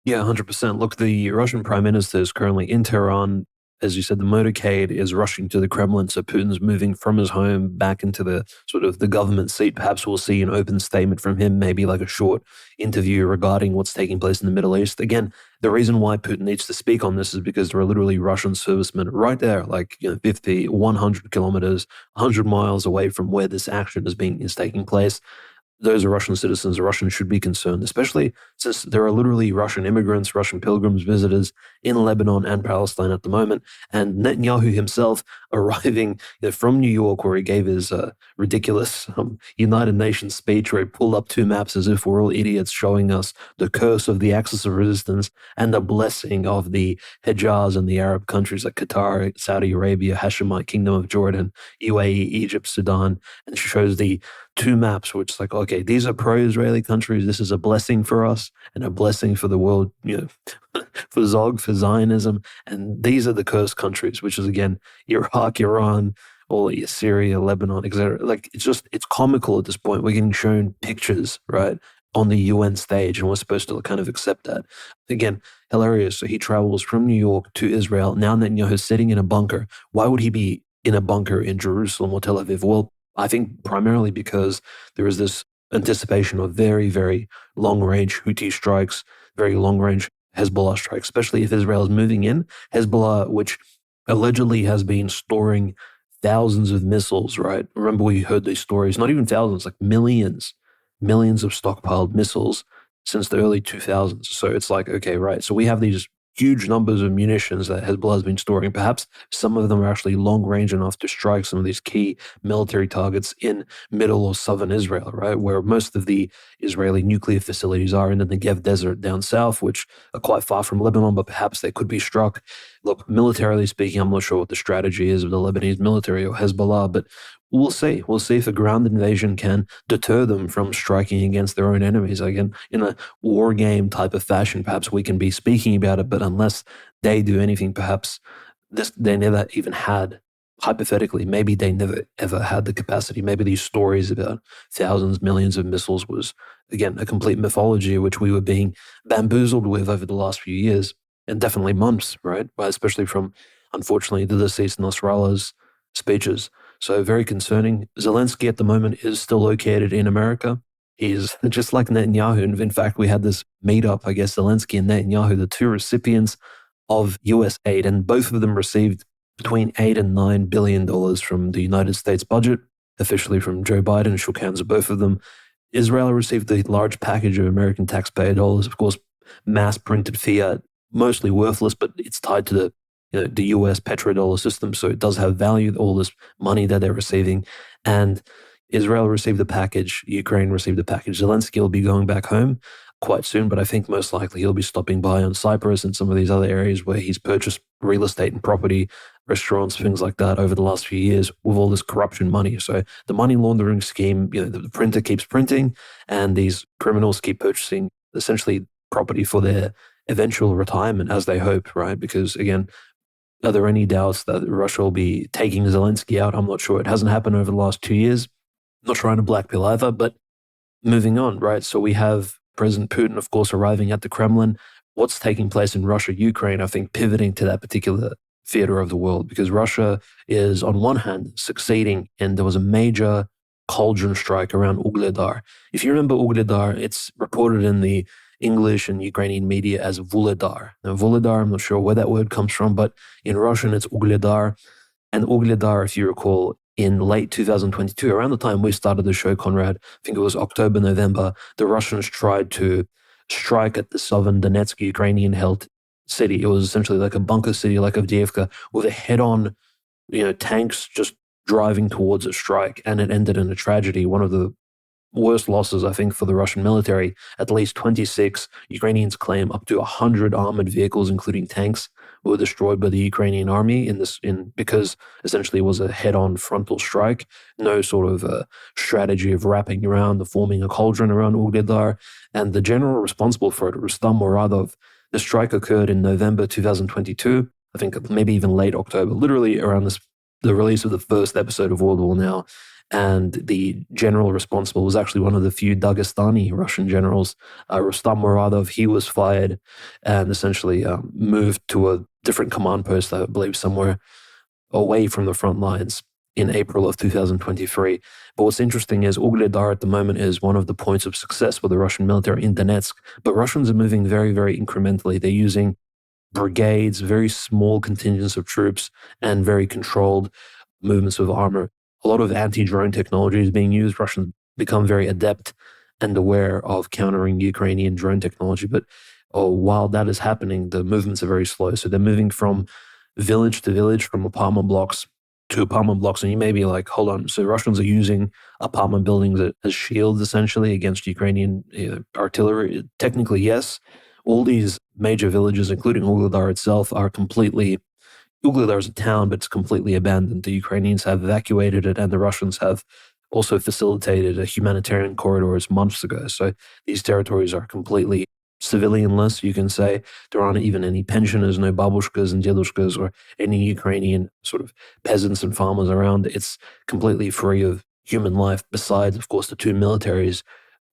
Yeah, 100%. Look, the Russian prime minister is currently in Tehran. As you said, the motorcade is rushing to the Kremlin, so Putin's moving from his home back into the sort of the government seat. Perhaps we'll see an open statement from him, maybe like a short interview regarding what's taking place in the Middle East. Again, the reason why Putin needs to speak on this is because there are literally Russian servicemen right there, like 50, 100 kilometers, 100 miles away from where this action is taking place. Those are Russian citizens. The Russians should be concerned, especially since there are literally Russian immigrants, Russian pilgrims, visitors in Lebanon and Palestine at the moment. And Netanyahu himself arriving from New York, where he gave his ridiculous United Nations speech, where he pulled up two maps as if we're all idiots, showing us the curse of the axis of resistance and the blessing of the Hejaz and the Arab countries like Qatar, Saudi Arabia, Hashemite Kingdom of Jordan, UAE, Egypt, Sudan, and shows the two maps, which is like, okay, these are pro-Israeli countries. This is a blessing for us and a blessing for the world, for ZOG, for Zionism. And these are the cursed countries, which is, again, Iraq, Iran, all Syria, Lebanon, etc. Like, it's comical at this point. We're getting shown pictures, right, on the UN stage, and we're supposed to kind of accept that. Again, hilarious. So he travels from New York to Israel. Now Netanyahu's sitting in a bunker. Why would he be in a bunker in Jerusalem or Tel Aviv? Well, I think primarily because there is this anticipation of very, very long-range Houthi strikes, very long-range Hezbollah strikes, especially if Israel is moving in. Hezbollah, which allegedly has been storing thousands of missiles, right? Remember we heard these stories, not even thousands, like millions of stockpiled missiles since the early 2000s. So it's like, okay, right. So we have these huge numbers of munitions that Hezbollah has been storing. Perhaps some of them are actually long range enough to strike some of these key military targets in middle or southern Israel, right? Where most of the Israeli nuclear facilities are in the Negev desert down south, which are quite far from Lebanon, but perhaps they could be struck. Look, militarily speaking, I'm not sure what the strategy is of the Lebanese military or Hezbollah, but we'll see. We'll see if a ground invasion can deter them from striking against their own enemies. Again, in a war game type of fashion, perhaps we can be speaking about it, but unless they do anything, perhaps they never even had, hypothetically, maybe they never ever had the capacity. Maybe these stories about thousands, millions of missiles was, again, a complete mythology which we were being bamboozled with over the last few years, and definitely months, right? Especially from, unfortunately, the deceased Nasrallah's speeches. So very concerning. Zelensky at the moment is still located in America. He's just like Netanyahu. In fact, we had this meetup, I guess, Zelensky and Netanyahu, the two recipients of US aid, and both of them received between $8 and $9 billion from the United States budget, officially from Joe Biden, shook hands with both of them. Israel received a large package of American taxpayer dollars, of course, mass printed fiat, mostly worthless, but it's tied to the US petrodollar system, so it does have value, all this money that they're receiving. And Israel received a package, Ukraine received a package. Zelensky will be going back home quite soon, but I think most likely he'll be stopping by on Cyprus and some of these other areas where he's purchased real estate and property, restaurants, things like that over the last few years with all this corruption money. So the money laundering scheme, the printer keeps printing and these criminals keep purchasing essentially property for their eventual retirement, as they hope, right? Because again, are there any doubts that Russia will be taking Zelensky out? I'm not sure. It hasn't happened over the last 2 years. Not trying to blackpill either, but moving on, right? So we have President Putin, of course, arriving at the Kremlin. What's taking place in Russia, Ukraine, I think pivoting to that particular theater of the world, because Russia is on one hand succeeding, and there was a major cauldron strike around Ugledar. If you remember Ugledar, it's reported in the English and Ukrainian media as Vuledar. Now, Vuledar, I'm not sure where that word comes from, but in Russian, it's Ugledar. And Ugledar, if you recall, in late 2022, around the time we started the show, Conrad, I think it was October, November, the Russians tried to strike at the southern Donetsk Ukrainian-held city. It was essentially like a bunker city like Avdiivka with a head-on, tanks just driving towards a strike, and it ended in a tragedy. One of the worst losses, I think, for the Russian military. At least 26, Ukrainians claim up to 100 armored vehicles, including tanks, were destroyed by the Ukrainian army because essentially it was a head-on frontal strike. No sort of strategy of wrapping around, forming a cauldron around Ugledar. And the general responsible for it, Rustam Muradov, the strike occurred in November 2022, I think maybe even late October, literally around the release of the first episode of World War Now. And the general responsible was actually one of the few Dagestani Russian generals, Rustam Muradov. He was fired and essentially moved to a different command post, I believe somewhere away from the front lines in April of 2023. But what's interesting is Ugledar at the moment is one of the points of success for the Russian military in Donetsk. But Russians are moving very, very incrementally. They're using brigades, very small contingents of troops, and very controlled movements of armor. A lot of anti-drone technology is being used. Russians become very adept and aware of countering Ukrainian drone technology. But while that is happening, the movements are very slow. So they're moving from village to village, from apartment blocks to apartment blocks. And you may be like, hold on. So Russians are using apartment buildings as shields, essentially, against Ukrainian artillery. Technically, yes. All these major villages, including Ugledar itself, are completely... Ugledar is a town, but it's completely abandoned. The Ukrainians have evacuated it, and the Russians have also facilitated a humanitarian corridors months ago. So these territories are completely civilianless, you can say. There aren't even any pensioners, no babushkas and dedushkas, or any Ukrainian sort of peasants and farmers around. It's completely free of human life, besides, of course, the two militaries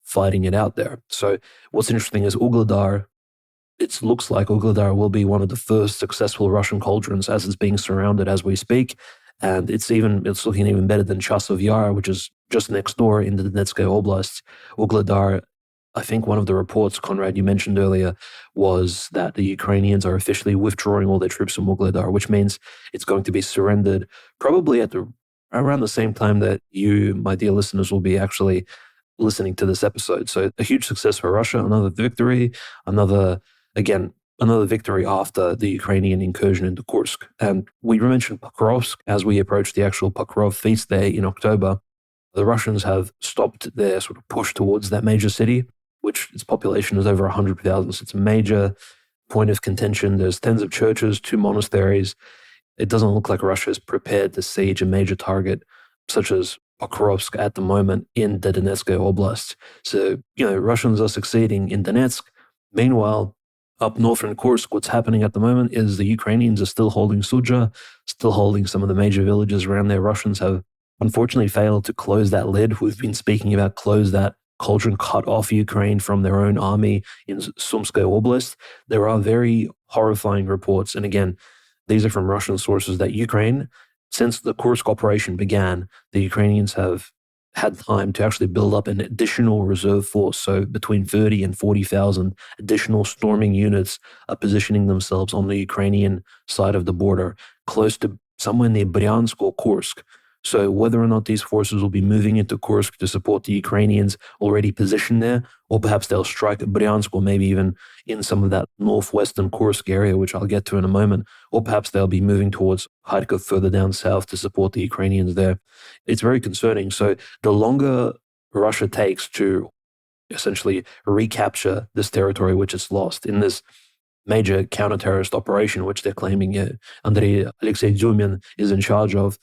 fighting it out there. So what's interesting is Ugledar, it looks like Ugledar will be one of the first successful Russian cauldrons as it's being surrounded as we speak. And it's looking even better than Chasov Yar, which is just next door in the Donetsk Oblast. Ugledar, I think one of the reports, Conrad, you mentioned earlier, was that the Ukrainians are officially withdrawing all their troops from Ugledar, which means it's going to be surrendered probably around the same time that you, my dear listeners, will be actually listening to this episode. So a huge success for Russia, another victory, another victory after the Ukrainian incursion into Kursk. And we mentioned Pokrovsk as we approach the actual Pokrov feast day in October. The Russians have stopped their sort of push towards that major city, which its population is over 100,000. So it's a major point of contention. There's tens of churches, 2 monasteries. It doesn't look like Russia is prepared to siege a major target such as Pokrovsk at the moment in the Donetsk Oblast. So, Russians are succeeding in Donetsk. Meanwhile, up north in Kursk, what's happening at the moment is the Ukrainians are still holding Sudzha, still holding some of the major villages around there. Russians have unfortunately failed to close that lid. We've been speaking about close that cauldron, cut off Ukraine from their own army in Sumskaya Oblast. There are very horrifying reports, and again, these are from Russian sources, that Ukraine, since the Kursk operation began, the Ukrainians have had time to actually build up an additional reserve force. So between 30 and 40,000 additional storming units are positioning themselves on the Ukrainian side of the border, close to somewhere near Bryansk or Kursk. So whether or not these forces will be moving into Kursk to support the Ukrainians already positioned there, or perhaps they'll strike at Bryansk, or maybe even in some of that northwestern Kursk area, which I'll get to in a moment, or perhaps they'll be moving towards Kharkov further down south to support the Ukrainians there. It's very concerning. So the longer Russia takes to essentially recapture this territory which it's lost in this major counter-terrorist operation, which they're claiming Andrei Alexei Dyumin is in charge of,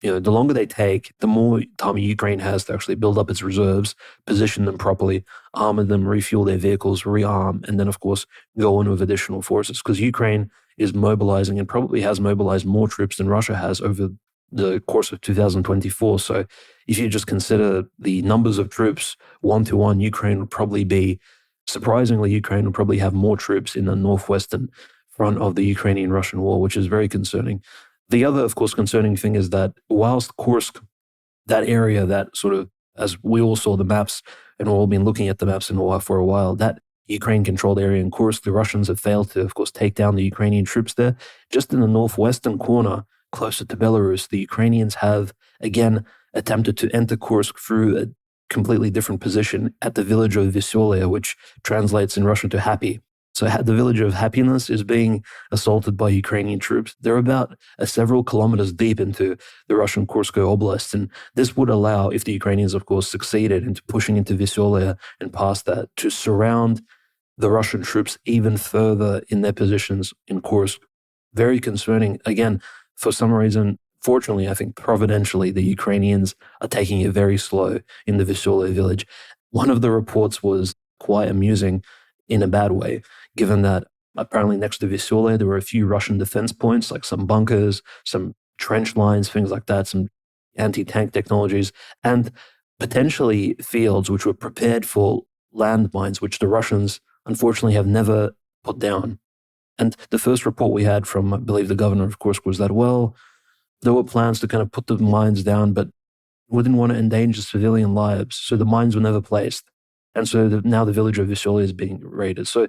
the longer they take, the more time Ukraine has to actually build up its reserves, position them properly, armor them, refuel their vehicles, rearm, and then, of course, go in with additional forces. Because Ukraine is mobilizing and probably has mobilized more troops than Russia has over the course of 2024. So if you just consider the numbers of troops 1-to-1, Ukraine would probably have more troops in the northwestern front of the Ukrainian-Russian war, which is very concerning. The other, of course, concerning thing is that whilst Kursk, that area that sort of, as we all saw the maps, and we've all been looking at the maps for a while, that Ukraine-controlled area in Kursk, the Russians have failed to, of course, take down the Ukrainian troops there. Just in the northwestern corner, closer to Belarus, the Ukrainians have, again, attempted to enter Kursk through a completely different position at the village of Veselaya, which translates in Russian to happy. So the village of Happiness is being assaulted by Ukrainian troops. They're about several kilometers deep into the Russian Kursk Oblast. And this would allow, if the Ukrainians, of course, succeeded into pushing into Veselaya and past that, to surround the Russian troops even further in their positions in Kursk. Very concerning. Again, for some reason, fortunately, I think providentially, the Ukrainians are taking it very slow in the Veselaya village. One of the reports was quite amusing in a bad way, given that apparently next to Veselaya, there were a few Russian defense points, like some bunkers, some trench lines, things like that, some anti-tank technologies, and potentially fields which were prepared for landmines, which the Russians, unfortunately, have never put down. And the first report we had from, I believe, the governor of Kursk was that, well, there were plans to kind of put the mines down, but we didn't want to endanger civilian lives, so the mines were never placed. And so now the village of Veselaya is being raided. So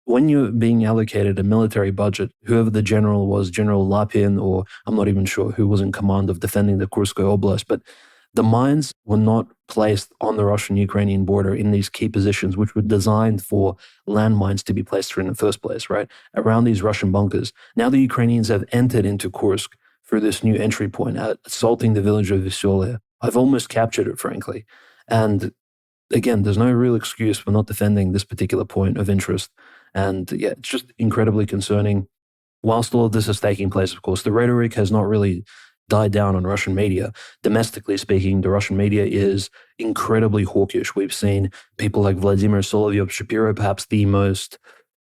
when you're being allocated a military budget, whoever the general was, General Lapin, or I'm not even sure who was in command of defending the Kursk Oblast, but the mines were not placed on the Russian-Ukrainian border in these key positions, which were designed for landmines to be placed in the first place, right? Around these Russian bunkers. Now the Ukrainians have entered into Kursk through this new entry point, assaulting the village of Veselaya. I've almost captured it, frankly. And again, there's no real excuse for not defending this particular point of interest. And yeah, it's just incredibly concerning. Whilst all of this is taking place, of course, the rhetoric has not really died down on Russian media. Domestically speaking, the Russian media is incredibly hawkish. We've seen people like Vladimir Solovyov-Shapiro, perhaps the most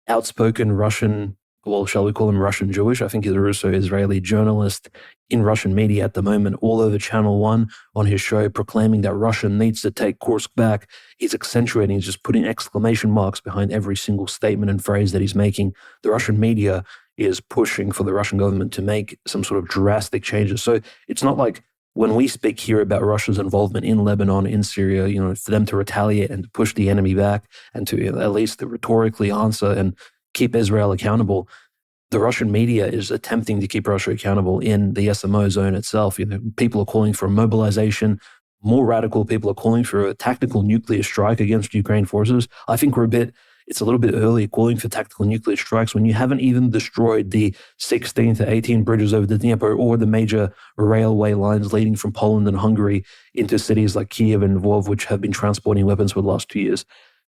outspoken Russian, well, shall we call him Russian Jewish? I think he's a Russo-Israeli journalist in Russian media at the moment, all over Channel 1 on his show, proclaiming that Russia needs to take Kursk back. He's accentuating, he's just putting exclamation marks behind every single statement and phrase that he's making. The Russian media is pushing for the Russian government to make some sort of drastic changes. So it's not like when we speak here about Russia's involvement in Lebanon, in Syria, for them to retaliate and to push the enemy back and to at least to rhetorically answer and keep Israel accountable. The Russian media is attempting to keep Russia accountable in the SMO zone itself. People are calling for a mobilization. More radical people are calling for a tactical nuclear strike against Ukraine forces. I think it's a little bit early calling for tactical nuclear strikes when you haven't even destroyed the 16 to 18 bridges over the Dnieper or the major railway lines leading from Poland and Hungary into cities like Kiev and Lvov, which have been transporting weapons for the last 2 years.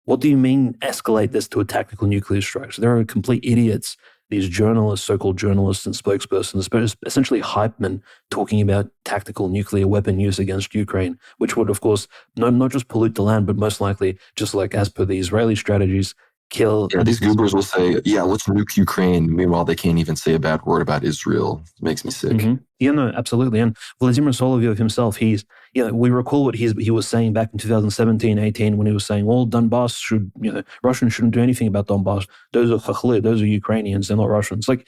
What do you mean escalate this to a tactical nuclear strike? So there are complete idiots, these journalists, so-called journalists and spokespersons, essentially hype men talking about tactical nuclear weapon use against Ukraine, which would, of course, not just pollute the land, but most likely, just like as per the Israeli strategies, kill. Yeah, these goobers will say, yeah, let's nuke Ukraine. Meanwhile, they can't even say a bad word about Israel. It makes me sick. Mm-hmm. Yeah, no, absolutely. And Vladimir Solovyov himself, we recall what he was saying back in 2017-18 when he was saying, well, Donbass Russians shouldn't do anything about Donbass. Those are chachli, those are Ukrainians, they're not Russians. Like,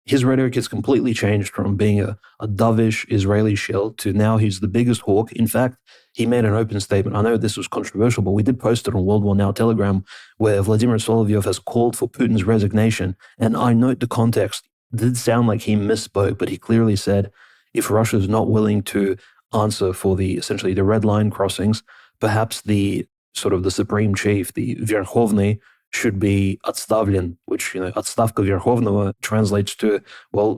his rhetoric has completely changed from being a dovish Israeli shill to now he's the biggest hawk. In fact, he made an open statement. I know this was controversial, but we did post it on World War Now Telegram, where Vladimir Solovyov has called for Putin's resignation. And I note the context. It did sound like he misspoke, but he clearly said, if Russia is not willing to answer for essentially the red line crossings, perhaps the supreme chief, the Верховный, should be отставлен, which, отставка Верховного translates to, well,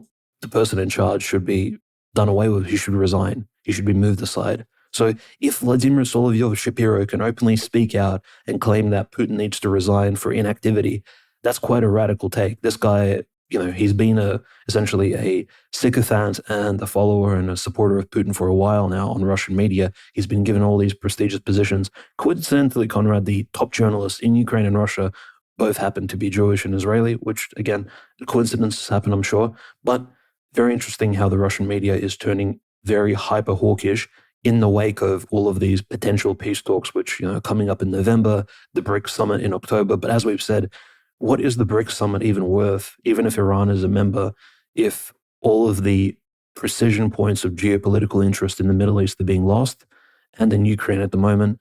the person in charge should be done away with. He should resign. He should be moved aside. So if Vladimir Solovyov-Shapiro can openly speak out and claim that Putin needs to resign for inactivity, that's quite a radical take. This guy, he's been essentially a sycophant and a follower and a supporter of Putin for a while now on Russian media. He's been given all these prestigious positions. Coincidentally, Conrad, the top journalists in Ukraine and Russia both happen to be Jewish and Israeli, which, again, coincidences happen, I'm sure. But very interesting how the Russian media is turning very hyper-hawkish in the wake of all of these potential peace talks, which, coming up in November, the BRICS summit in October. But as we've said, what is the BRICS summit even worth, even if Iran is a member, if all of the precision points of geopolitical interest in the Middle East are being lost? And in Ukraine at the moment,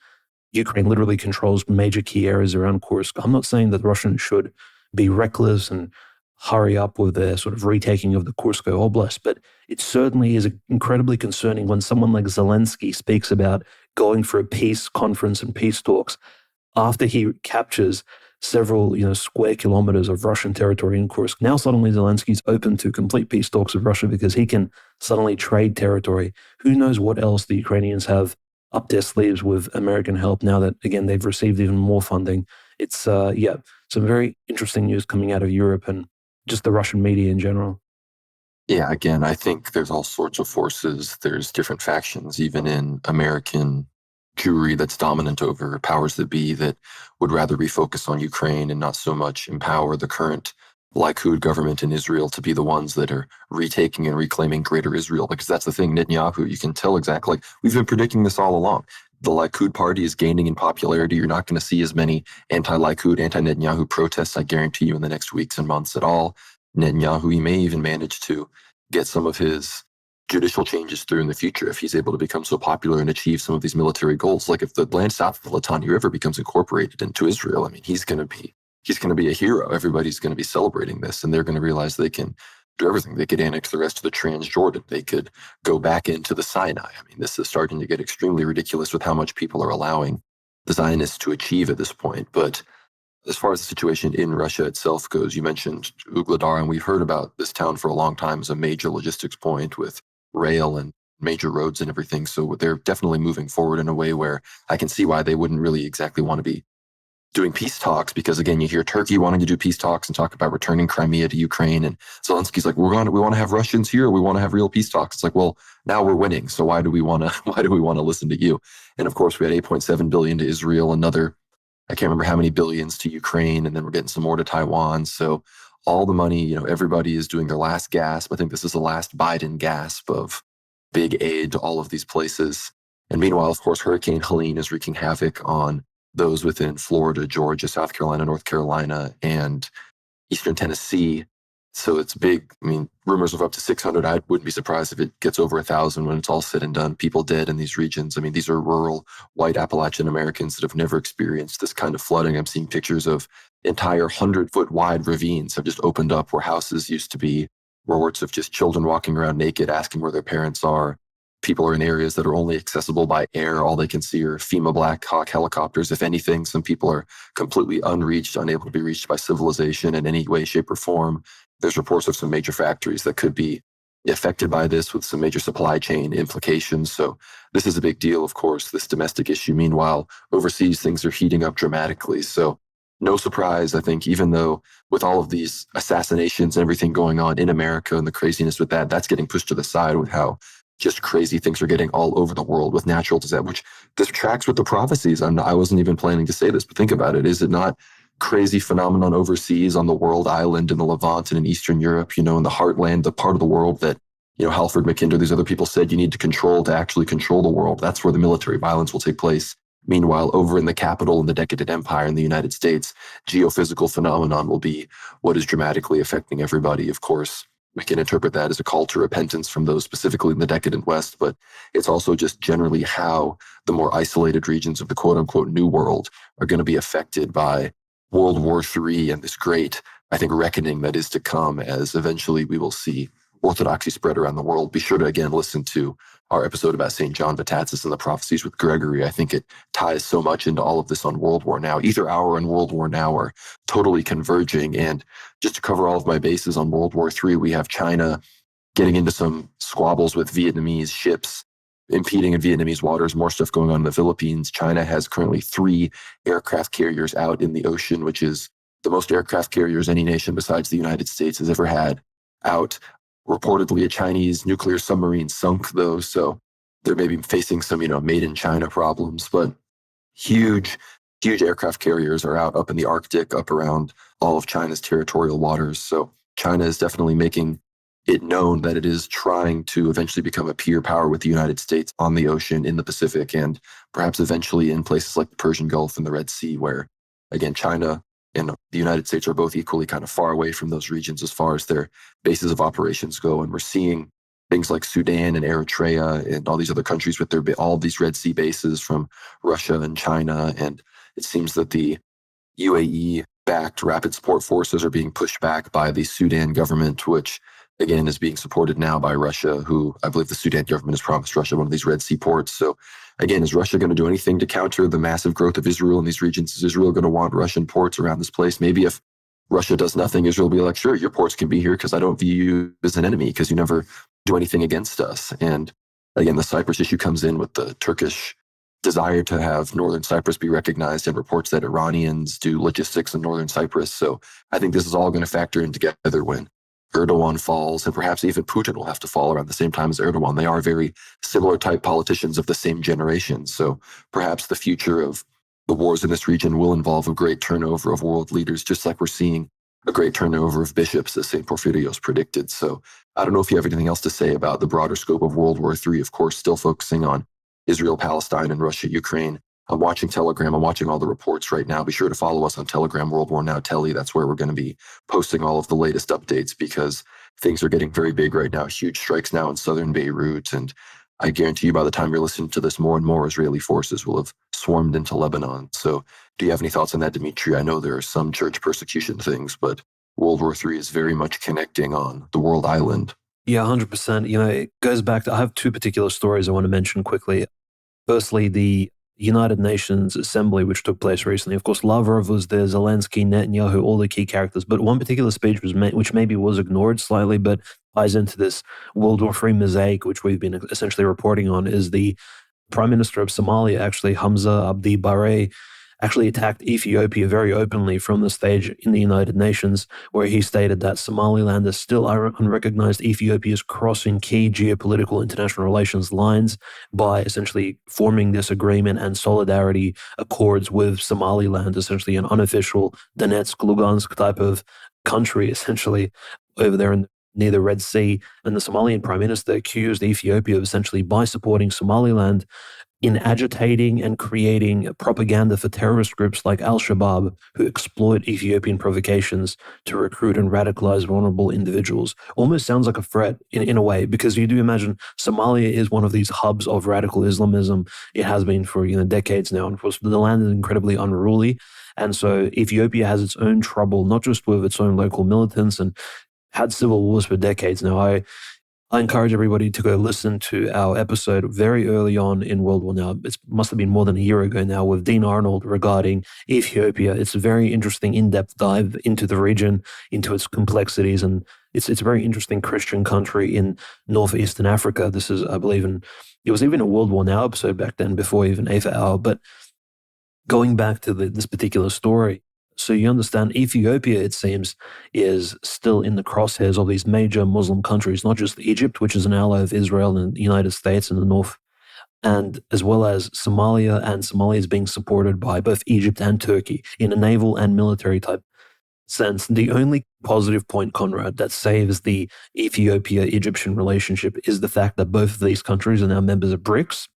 Ukraine literally controls major key areas around Kursk. I'm not saying that the Russians should be reckless and hurry up with their sort of retaking of the Kursk Oblast, but it certainly is incredibly concerning when someone like Zelensky speaks about going for a peace conference and peace talks after he captures several, square kilometers of Russian territory in Kursk. Now suddenly Zelensky's open to complete peace talks with Russia because he can suddenly trade territory. Who knows what else the Ukrainians have up their sleeves with American help now that, again, they've received even more funding. It's, some very interesting news coming out of Europe and just the Russian media in general. Yeah, again, I think there's all sorts of forces. There's different factions, even in American Jewry that's dominant over powers that be, that would rather refocus on Ukraine and not so much empower the current Likud government in Israel to be the ones that are retaking and reclaiming greater Israel. Because that's the thing, Netanyahu, you can tell exactly, we've been predicting this all along. The Likud party is gaining in popularity. You're not going to see as many anti-Likud, anti-Netanyahu protests, I guarantee you, in the next weeks and months at all. Netanyahu, he may even manage to get some of his judicial changes through in the future if he's able to become so popular and achieve some of these military goals. Like if the land south of the Litani River becomes incorporated into Israel, I mean, he's going to be a hero. Everybody's going to be celebrating this, and they're going to realize they can do everything. They could annex the rest of the Transjordan. They could go back into the Sinai. I mean, this is starting to get extremely ridiculous with how much people are allowing the Zionists to achieve at this point. But as far as the situation in Russia itself goes, you mentioned Ugledar, and we've heard about this town for a long time as a major logistics point with rail and major roads and everything. So they're definitely moving forward in a way where I can see why they wouldn't really exactly want to be doing peace talks, because again, you hear Turkey wanting to do peace talks and talk about returning Crimea to Ukraine, and Zelensky's like, we want to have Russians here, we want to have real peace talks. It's like, well, now we're winning, so why do we want to listen to you? And of course, we had 8.7 billion to Israel, another, I can't remember how many billions to Ukraine, and then we're getting some more to Taiwan. So all the money, everybody is doing their last gasp. I think this is the last Biden gasp of big aid to all of these places. And meanwhile, of course, Hurricane Helene is wreaking havoc on those within Florida, Georgia, South Carolina, North Carolina, and Eastern Tennessee. So it's big. I mean, rumors of up to 600. I wouldn't be surprised if it gets over 1,000 when it's all said and done. People dead in these regions. I mean, these are rural, white Appalachian Americans that have never experienced this kind of flooding. I'm seeing pictures of entire 100-foot wide ravines have just opened up where houses used to be, reports of just children walking around naked, asking where their parents are. People are in areas that are only accessible by air. All they can see are FEMA Black Hawk helicopters. If anything, some people are completely unreached, unable to be reached by civilization in any way, shape, or form. There's reports of some major factories that could be affected by this with some major supply chain implications. So this is a big deal, of course, this domestic issue. Meanwhile, overseas, things are heating up dramatically. So no surprise, I think, even though with all of these assassinations and everything going on in America and the craziness with that, that's getting pushed to the side with how just crazy things are getting all over the world with natural disaster, which this tracks with the prophecies. I wasn't even planning to say this, but think about it. Is it not crazy phenomenon overseas on the world island in the Levant and in Eastern Europe, in the heartland, the part of the world that, Halford, Mackinder, these other people said you need to control to actually control the world. That's where the military violence will take place. Meanwhile, over in the capital in the decadent empire in the United States, geophysical phenomenon will be what is dramatically affecting everybody, of course. We can interpret that as a call to repentance from those specifically in the decadent West, but it's also just generally how the more isolated regions of the quote-unquote New World are going to be affected by World War III and this great, I think, reckoning that is to come, as eventually we will see orthodoxy spread around the world. Be sure to, again, listen to our episode about St. John Vatatzis and the prophecies with Gregory. I think it ties so much into all of this on World War Now. Either Hour and World War Now are totally converging. And just to cover all of my bases on World War III, we have China getting into some squabbles with Vietnamese ships impeding in Vietnamese waters, more stuff going on in the Philippines. China has currently 3 aircraft carriers out in the ocean, which is the most aircraft carriers any nation besides the United States has ever had out. Reportedly, a Chinese nuclear submarine sunk, though, so they're maybe facing some, made in China problems. But huge, huge aircraft carriers are out up in the Arctic, up around all of China's territorial waters. So China is definitely making it known that it is trying to eventually become a peer power with the United States on the ocean, in the Pacific, and perhaps eventually in places like the Persian Gulf and the Red Sea, where, again, China and the United States are both equally kind of far away from those regions as far as their bases of operations go. And we're seeing things like Sudan and Eritrea and all these other countries with all these Red Sea bases from Russia and China. And it seems that the UAE-backed rapid support forces are being pushed back by the Sudan government, which, again, is being supported now by Russia, who I believe the Sudan government has promised Russia one of these Red Sea ports. So again, is Russia going to do anything to counter the massive growth of Israel in these regions? Is Israel going to want Russian ports around this place? Maybe if Russia does nothing, Israel will be like, sure, your ports can be here because I don't view you as an enemy because you never do anything against us. And again, the Cyprus issue comes in with the Turkish desire to have Northern Cyprus be recognized and reports that Iranians do logistics in Northern Cyprus. So I think this is all going to factor in together when Erdogan falls, and perhaps even Putin will have to fall around the same time as Erdogan. They are very similar type politicians of the same generation. So perhaps the future of the wars in this region will involve a great turnover of world leaders, just like we're seeing a great turnover of bishops, as St. Porphyrios predicted. So I don't know if you have anything else to say about the broader scope of World War III, of course, still focusing on Israel, Palestine, and Russia, Ukraine. I'm watching Telegram. I'm watching all the reports right now. Be sure to follow us on Telegram, World War Now Telly. That's where we're going to be posting all of the latest updates because things are getting very big right now. Huge strikes now in southern Beirut. And I guarantee you by the time you're listening to this, more and more Israeli forces will have swarmed into Lebanon. So do you have any thoughts on that, Dimitri? I know there are some church persecution things, but World War III is very much connecting on the world island. Yeah, 100%. It goes back to, I have 2 particular stories I want to mention quickly. Firstly, the United Nations Assembly, which took place recently. Of course, Lavrov was there, Zelensky, Netanyahu, all the key characters. But one particular speech was which maybe was ignored slightly, but ties into this World War III mosaic, which we've been essentially reporting on, is the Prime Minister of Somalia, actually, Hamza Abdi Barre, actually attacked Ethiopia very openly from the stage in the United Nations, where he stated that Somaliland is still unrecognized. Ethiopia is crossing key geopolitical international relations lines by essentially forming this agreement and solidarity accords with Somaliland, essentially an unofficial Donetsk, Lugansk type of country, essentially, over there near the Red Sea. And the Somalian Prime Minister accused Ethiopia of essentially, by supporting Somaliland, in agitating and creating propaganda for terrorist groups like Al-Shabaab, who exploit Ethiopian provocations to recruit and radicalize vulnerable individuals. Almost sounds like a threat in a way, because you do imagine Somalia is one of these hubs of radical Islamism. It has been for decades now. And of course, the land is incredibly unruly. And so Ethiopia has its own trouble, not just with its own local militants, and had civil wars for decades now. I encourage everybody to go listen to our episode very early on in World War Now. It must have been more than a year ago now with Dean Arnold regarding Ethiopia. It's a very interesting in-depth dive into the region, into its complexities, and it's a very interesting Christian country in northeastern Africa. This is, I believe, it was even a World War Now episode back then, before even Aether Hour. But going back to this particular story, so you understand, Ethiopia, it seems, is still in the crosshairs of these major Muslim countries, not just Egypt, which is an ally of Israel and the United States in the north, and as well as Somalia. And Somalia is being supported by both Egypt and Turkey in a naval and military type sense. The only positive point, Conrad, that saves the Ethiopia-Egyptian relationship is the fact that both of these countries are now members of BRICS.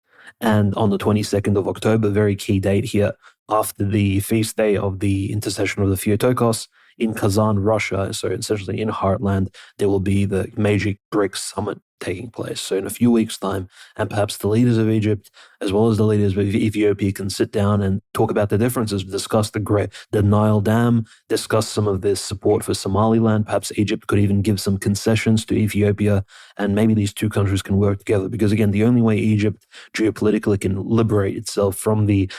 And on the 22nd of October, very key date here, after the feast day of the intercession of the Theotokos, in Kazan, Russia, so essentially in Heartland, there will be the major BRICS summit taking place. So in a few weeks' time, and perhaps the leaders of Egypt, as well as the leaders of Ethiopia, can sit down and talk about the differences, discuss the Nile Dam, discuss some of this support for Somaliland. Perhaps Egypt could even give some concessions to Ethiopia, and maybe these two countries can work together. Because again, the only way Egypt geopolitically can liberate itself from the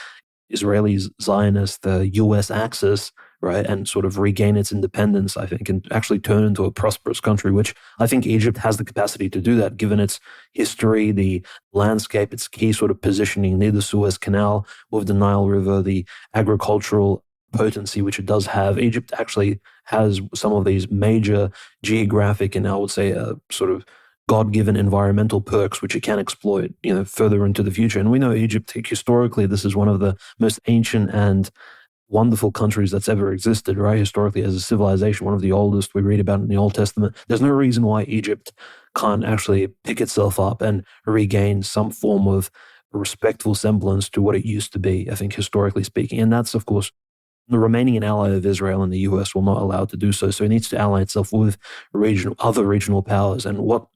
Israeli Zionist, the US axis, right, and sort of regain its independence, I think, and actually turn into a prosperous country, which I think Egypt has the capacity to do that, given its history, the landscape, its key sort of positioning near the Suez Canal with the Nile River, the agricultural potency which it does have. Egypt actually has some of these major geographic and I would say sort of God-given environmental perks which it can exploit, further into the future. And we know Egypt, historically, this is one of the most ancient and wonderful countries that's ever existed, right? Historically, as a civilization, one of the oldest we read about in the Old Testament. There's no reason why Egypt can't actually pick itself up and regain some form of respectful semblance to what it used to be, I think, historically speaking. And that's, of course, the remaining an ally of Israel, and the US will not allow it to do so. So it needs to ally itself with other regional powers. And what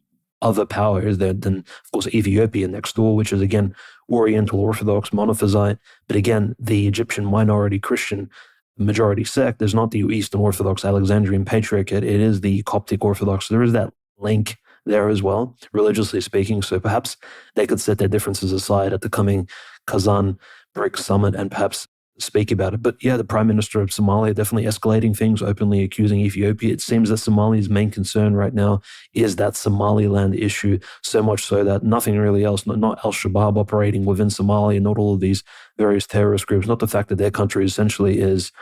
other power is there than, of course, Ethiopia next door, which is, again, Oriental Orthodox, Monophysite. But again, the Egyptian minority Christian majority sect is not the Eastern Orthodox Alexandrian Patriarchate. It is the Coptic Orthodox. There is that link there as well, religiously speaking. So perhaps they could set their differences aside at the coming Kazan BRICS summit and perhaps speak about it. But yeah, the Prime Minister of Somalia definitely escalating things, openly accusing Ethiopia. It seems that Somalia's main concern right now is that Somaliland issue, so much so that nothing really else, not Al-Shabaab operating within Somalia, not all of these various terrorist groups, not the fact that their country essentially is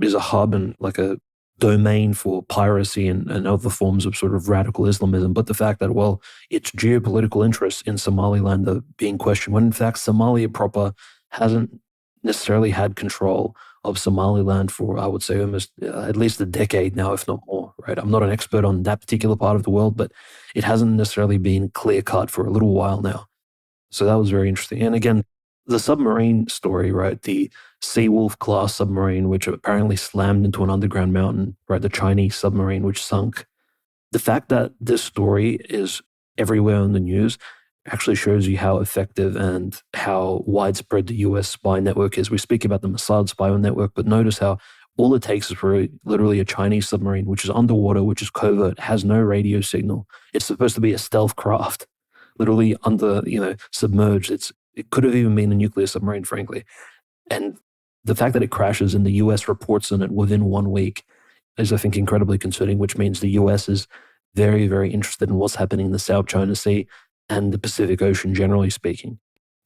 a hub and like a domain for piracy and other forms of sort of radical Islamism, but the fact that, well, its geopolitical interests in Somaliland are being questioned, when in fact Somalia proper hasn't necessarily had control of Somaliland for, I would say, almost at least a decade now, if not more, right? I'm not an expert on that particular part of the world, but it hasn't necessarily been clear-cut for a little while now. So that was very interesting. And again, the submarine story, right? The Seawolf class submarine, which apparently slammed into an underground mountain, right? The Chinese submarine, which sunk. The fact that this story is everywhere on the news actually shows you how effective and how widespread the US spy network is. We speak about the Mossad spy network, but notice how all it takes is for literally a Chinese submarine, which is underwater, which is covert, has no radio signal. It's supposed to be a stealth craft, literally under, submerged. It could have even been a nuclear submarine, frankly. And the fact that it crashes and the US reports on it within 1 week is, I think, incredibly concerning, which means the US is very, very interested in what's happening in the South China Sea and the Pacific Ocean, generally speaking.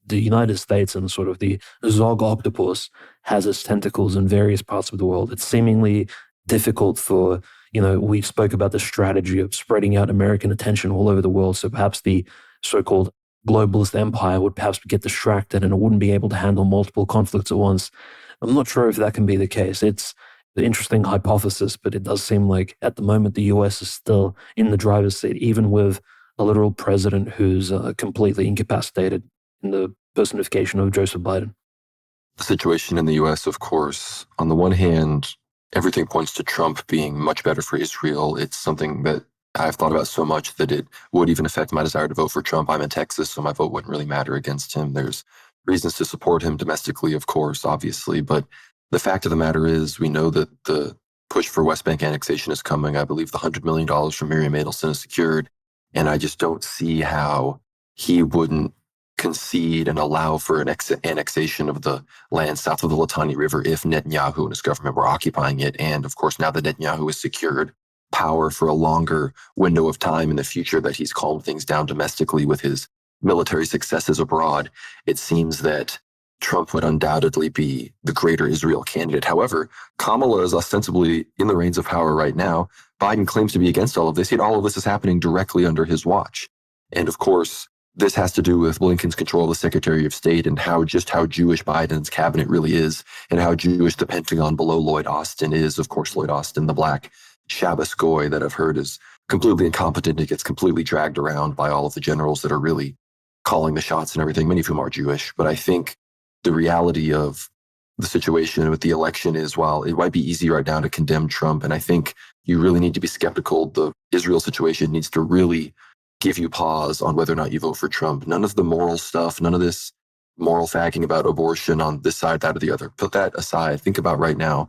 The United States and sort of the ZOG octopus has its tentacles in various parts of the world. It's seemingly difficult for, we spoke about the strategy of spreading out American attention all over the world. So perhaps the so-called globalist empire would perhaps get distracted and it wouldn't be able to handle multiple conflicts at once. I'm not sure if that can be the case. It's an interesting hypothesis, but it does seem like at the moment the US is still in the driver's seat, even with a literal president who's completely incapacitated in the personification of Joseph Biden. The situation in the US, of course, on the one hand, everything points to Trump being much better for Israel. It's something that I've thought about so much that it would even affect my desire to vote for Trump. I'm in Texas, so my vote wouldn't really matter against him. There's reasons to support him domestically, of course, obviously. But the fact of the matter is, we know that the push for West Bank annexation is coming. I believe the $100 million from Miriam Adelson is secured. And I just don't see how he wouldn't concede and allow for an annexation of the land south of the Litani River if Netanyahu and his government were occupying it. And of course, now that Netanyahu has secured power for a longer window of time in the future, that he's calmed things down domestically with his military successes abroad, it seems that Trump would undoubtedly be the greater Israel candidate. However, Kamala is ostensibly in the reins of power right now. Biden claims to be against all of this, yet all of this is happening directly under his watch. And of course, this has to do with Blinken's control of the Secretary of State and how Jewish Biden's cabinet really is, and how Jewish the Pentagon below Lloyd Austin is. Of course, Lloyd Austin, the black Shabbos goy that I've heard is completely incompetent. He gets completely dragged around by all of the generals that are really calling the shots and everything, many of whom are Jewish. But I think the reality of the situation with the election is, while it might be easy right now to condemn Trump, and I think you really need to be skeptical, the Israel situation needs to really give you pause on whether or not you vote for Trump. None of the moral stuff, none of this moral fagging about abortion on this side, that, or the other. Put that aside. Think about right now,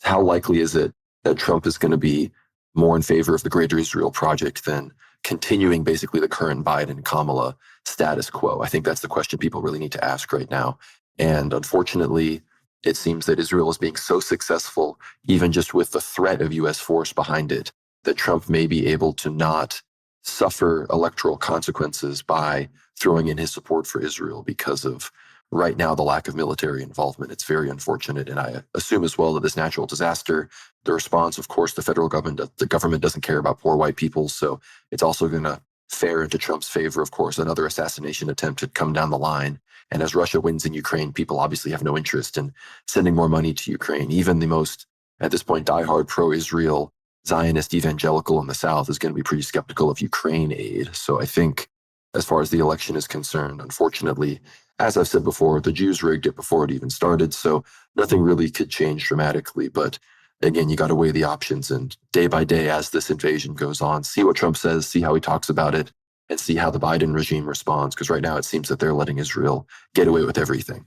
how likely is it that Trump is going to be more in favor of the Greater Israel Project than continuing basically the current Biden-Kamala status quo? I think that's the question people really need to ask right now. And unfortunately, it seems that Israel is being so successful, even just with the threat of U.S. force behind it, that Trump may be able to not suffer electoral consequences by throwing in his support for Israel because of right now the lack of military involvement. It's very unfortunate. And I assume as well that this natural disaster, the response, of course, the government doesn't care about poor white people. So it's also going to fare into Trump's favor, of course. Another assassination attempt had come down the line. And as Russia wins in Ukraine, people obviously have no interest in sending more money to Ukraine. Even the most, at this point, diehard pro-Israel Zionist evangelical in the South is going to be pretty skeptical of Ukraine aid. So I think as far as the election is concerned, unfortunately, as I've said before, the Jews rigged it before it even started. So nothing really could change dramatically. But again, you got to weigh the options. And day by day, as this invasion goes on, see what Trump says, see how he talks about it, and see how the Biden regime responds. Because right now it seems that they're letting Israel get away with everything.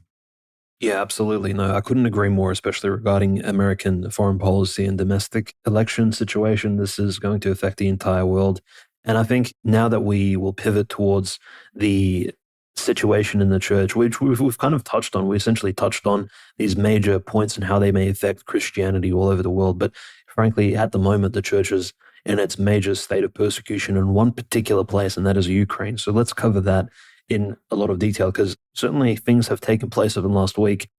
Yeah, absolutely. No, I couldn't agree more, especially regarding American foreign policy and domestic election situation. This is going to affect the entire world. And I think now that we will pivot towards the situation in the church, which we've kind of touched on, we essentially touched on these major points and how they may affect Christianity all over the world. But frankly, at the moment, the church is in its major state of persecution in one particular place, and that is Ukraine. So let's cover that in a lot of detail, because certainly things have taken place over the last week.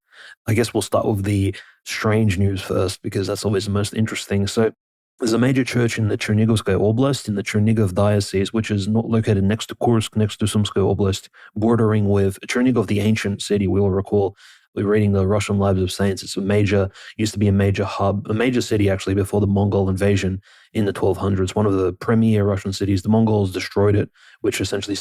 I guess we'll start with the strange news first, because that's always the most interesting. So there's a major church in the Chernigovskaya Oblast, in the Chernigov Diocese, which is not located next to Kursk, next to Sumskaya Oblast, bordering with Chernigov, the ancient city. We will recall, we're reading the Russian Lives of Saints. It's used to be a major hub, a major city actually before the Mongol invasion in the 1200s. One of the premier Russian cities. The Mongols destroyed it, which essentially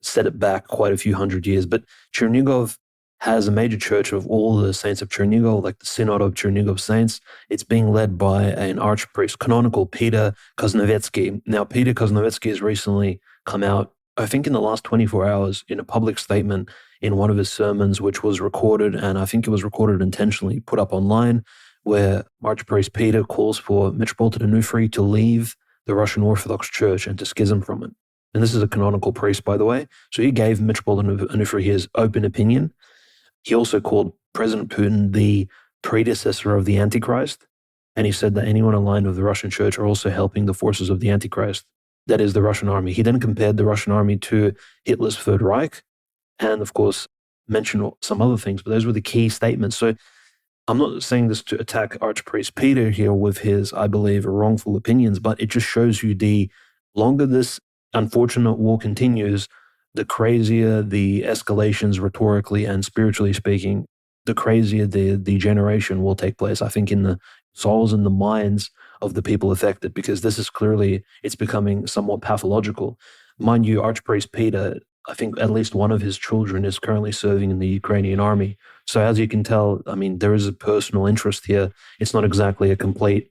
set it back quite a few hundred years. But Chernigov has a major church of all the saints of Chernigov, like the Synod of Chernigov Saints. It's being led by an archpriest, canonical Peter Kosnovetsky. Now, Peter Kosnovetsky has recently come out, I think in the last 24 hours, in a public statement in one of his sermons, which was recorded, and I think it was recorded intentionally, put up online, where Archpriest Peter calls for Metropolitan Onufry to leave the Russian Orthodox Church and to schism from it. And this is a canonical priest, by the way. So he gave Metropolitan Onufry his open opinion. He also called President Putin the predecessor of the Antichrist. And he said that anyone aligned with the Russian church are also helping the forces of the Antichrist. That is the Russian army. He then compared the Russian army to Hitler's Third Reich. And of course, mentioned some other things, but those were the key statements. So I'm not saying this to attack Archpriest Peter here with his, I believe, wrongful opinions, but it just shows you the longer this unfortunate war continues, the crazier the escalations rhetorically and spiritually speaking, the crazier the degeneration will take place, I think, in the souls and the minds of the people affected, because this is clearly, it's becoming somewhat pathological. Mind you, Archpriest Peter, I think at least one of his children is currently serving in the Ukrainian army. So as you can tell, I mean, there is a personal interest here. He's not exactly completely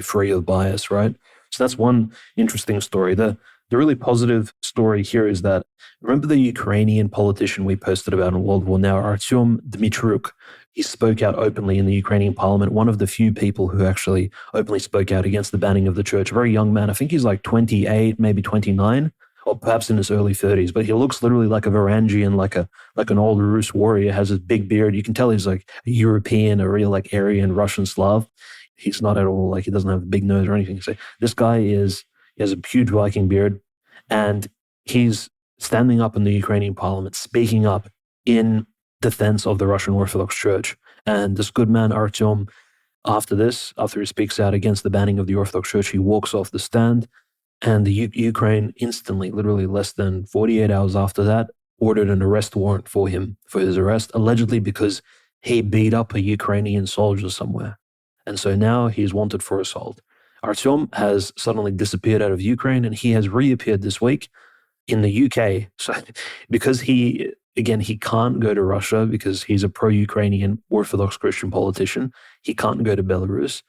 free of bias, right? So that's one interesting story. The really positive story here is that, remember the Ukrainian politician we posted about in World War Now, Artyom Dmytryuk? He spoke out openly in the Ukrainian parliament, one of the few people who actually openly spoke out against the banning of the church. A very young man. I think he's like 28, maybe 29, or perhaps in his early 30s, but he looks literally like a Varangian, like an old Rus warrior, has his big beard. You can tell he's like a European, a real like Aryan Russian Slav. He's not at all like, he doesn't have a big nose or anything. So this guy he has a huge Viking beard, and he's standing up in the Ukrainian parliament, speaking up in defense of the Russian Orthodox Church. And this good man, Artyom, after he speaks out against the banning of the Orthodox Church, he walks off the stand, and the Ukraine instantly, literally less than 48 hours after that, ordered an arrest warrant for him, for his arrest, allegedly because he beat up a Ukrainian soldier somewhere. And so now he's wanted for assault. Artyom has suddenly disappeared out of Ukraine, and he has reappeared this week in the UK. So because he again, he can't go to Russia because he's a pro-Ukrainian Orthodox Christian politician. He can't go to Belarus.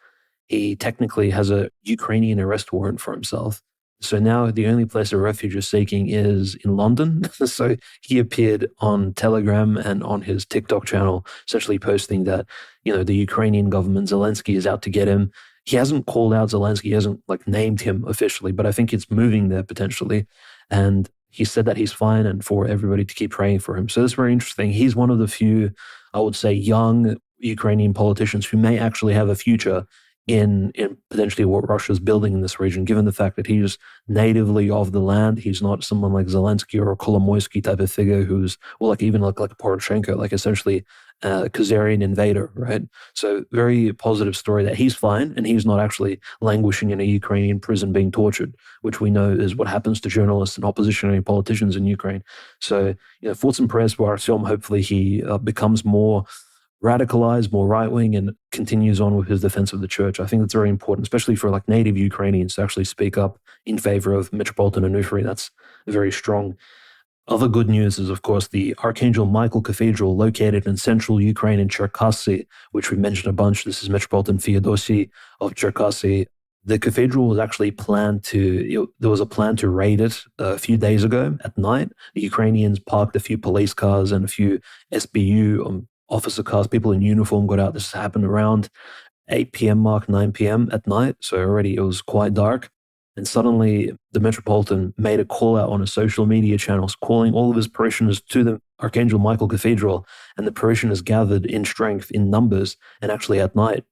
He technically has a Ukrainian arrest warrant for himself. So now the only place of refuge is seeking is in London. So he appeared on Telegram and on his TikTok channel, essentially posting that, the Ukrainian government, Zelensky, is out to get him. He hasn't called out Zelensky, he hasn't named him officially, but I think it's moving there potentially. And he said that he's fine and for everybody to keep praying for him. So that's very interesting. He's one of the few, I would say, young Ukrainian politicians who may actually have a future in potentially what Russia's building in this region, given the fact that he's natively of the land. He's not someone like Zelensky or a Kolomoisky type of figure who's, even like a Poroshenko, essentially a Khazarian invader, right? So very positive story that he's fine and he's not actually languishing in a Ukrainian prison being tortured, which we know is what happens to journalists and oppositionary politicians in Ukraine. So, thoughts and prayers for Artyom. Hopefully he becomes more radicalized, more right-wing, and continues on with his defense of the church. I think that's very important, especially for native Ukrainians to actually speak up in favor of Metropolitan Onufriy. That's very strong. Other good news is, of course, the Archangel Michael Cathedral located in central Ukraine in Cherkasy, which we mentioned a bunch. This is Metropolitan Feodosy of Cherkasy. The cathedral was actually there was a plan to raid it a few days ago at night. The Ukrainians parked a few police cars and a few SBU officer cars, people in uniform got out. This happened around 8 p.m. mark, 9 p.m. at night. So already it was quite dark. And suddenly the Metropolitan made a call out on his social media channels, calling all of his parishioners to the Archangel Michael Cathedral. And the parishioners gathered in strength, in numbers, and actually at night,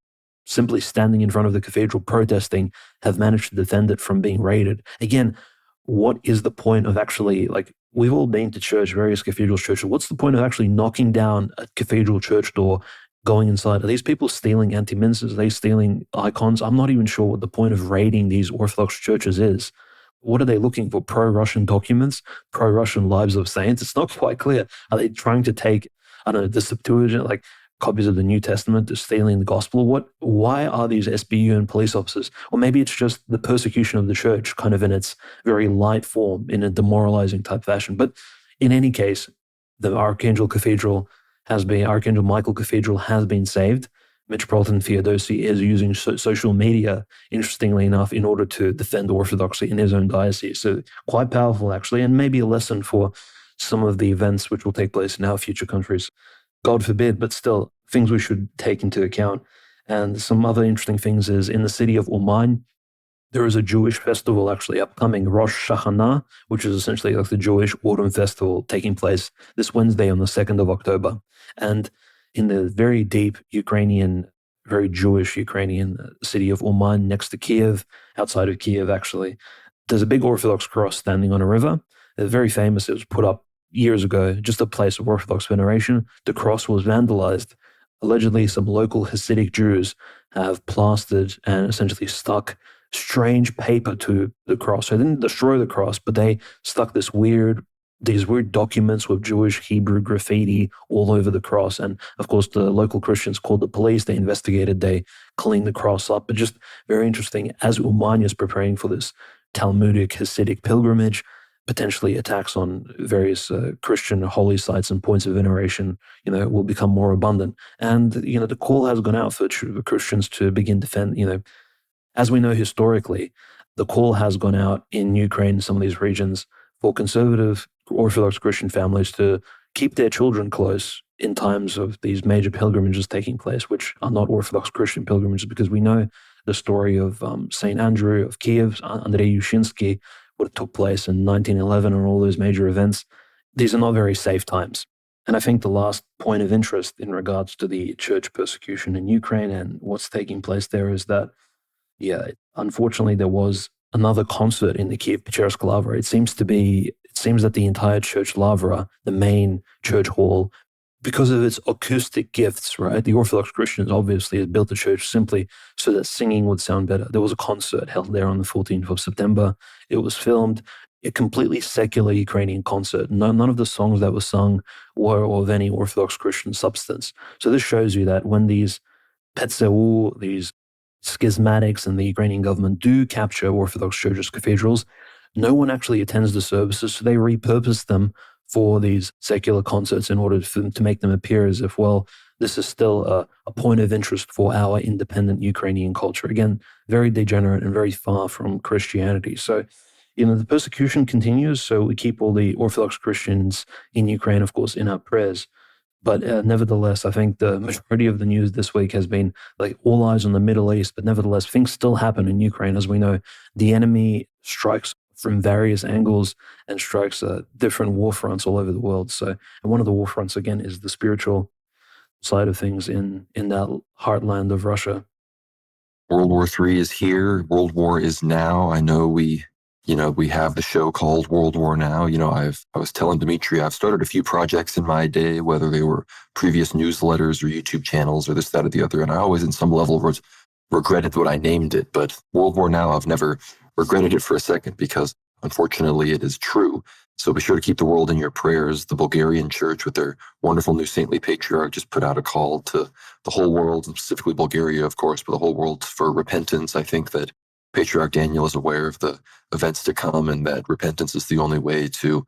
simply standing in front of the cathedral protesting, have managed to defend it from being raided. Again, what is the point of actually, we've all been to church, various cathedral churches. What's the point of actually knocking down a cathedral church door, going inside? Are these people stealing anti-minces? Are they stealing icons? I'm not even sure what the point of raiding these Orthodox churches is. What are they looking for? Pro-Russian documents? Pro-Russian lives of saints? It's not quite clear. Are they trying to take, the Septuagint, copies of the New Testament, to stealing the gospel? Why are these SBU and police officers? Or maybe it's just the persecution of the church, kind of in its very light form, in a demoralizing type fashion. But in any case, the Archangel Michael Cathedral has been saved. Metropolitan Feodosy is using social media, interestingly enough, in order to defend orthodoxy in his own diocese. So quite powerful, actually, and maybe a lesson for some of the events which will take place in our future countries. God forbid, but still things we should take into account. And some other interesting things is in the city of Uman, there is a Jewish festival actually upcoming, Rosh Hashanah, which is essentially the Jewish autumn festival taking place this Wednesday on the 2nd of October. And in the very deep Ukrainian, very Jewish Ukrainian city of Uman, next to Kiev, outside of Kiev actually, there's a big Orthodox cross standing on a river. It's very famous. It was put up years ago, just a place of Orthodox veneration. The cross was vandalized. Allegedly, some local Hasidic Jews have plastered and essentially stuck strange paper to the cross. So they didn't destroy the cross, but they stuck these weird documents with Jewish Hebrew graffiti all over the cross. And of course, the local Christians called the police. They investigated. They cleaned the cross up. But just very interesting, as Uman is preparing for this Talmudic Hasidic pilgrimage, potentially attacks on various Christian holy sites and points of veneration, will become more abundant. And, the call has gone out for Christians to begin defend, as we know historically, the call has gone out in Ukraine, some of these regions, for conservative Orthodox Christian families to keep their children close in times of these major pilgrimages taking place, which are not Orthodox Christian pilgrimages, because we know the story of St. Andrew of Kiev, Andrei Yushinsky, what took place in 1911 and all those major events. These are not very safe times. And I think the last point of interest in regards to the church persecution in Ukraine and what's taking place there is that, unfortunately, there was another concert in the Kiev-Pechersk Lavra. It seems that the entire church Lavra, the main church hall, because of its acoustic gifts, right? The Orthodox Christians obviously had built the church simply so that singing would sound better. There was a concert held there on the 14th of September. It was filmed, a completely secular Ukrainian concert. None of the songs that were sung were of any Orthodox Christian substance. So this shows you that when these PETSEU, these schismatics and the Ukrainian government do capture Orthodox churches, cathedrals, no one actually attends the services, so they repurpose them for these secular concerts in order for them to make them appear as if, well, this is still a point of interest for our independent Ukrainian culture. Again, very degenerate and very far from Christianity. So, the persecution continues. So we keep all the Orthodox Christians in Ukraine, of course, in our prayers. But nevertheless, I think the majority of the news this week has been like all eyes on the Middle East. But nevertheless, things still happen in Ukraine. As we know, the enemy strikes from various angles and strikes different war fronts all over the world. So, and one of the war fronts, again, is the spiritual side of things in that heartland of Russia. World War III is here. World War is now. I know we have the show called World War Now. I was telling Dimitri, I've started a few projects in my day, whether they were previous newsletters or YouTube channels or this, that, or the other. And I always, in some level, regretted what I named it. But World War Now, I've never regretted it for a second because, unfortunately, it is true. So be sure to keep the world in your prayers. The Bulgarian church, with their wonderful new saintly patriarch, just put out a call to the whole world, and specifically Bulgaria, of course, but the whole world for repentance. I think that Patriarch Daniel is aware of the events to come and that repentance is the only way to,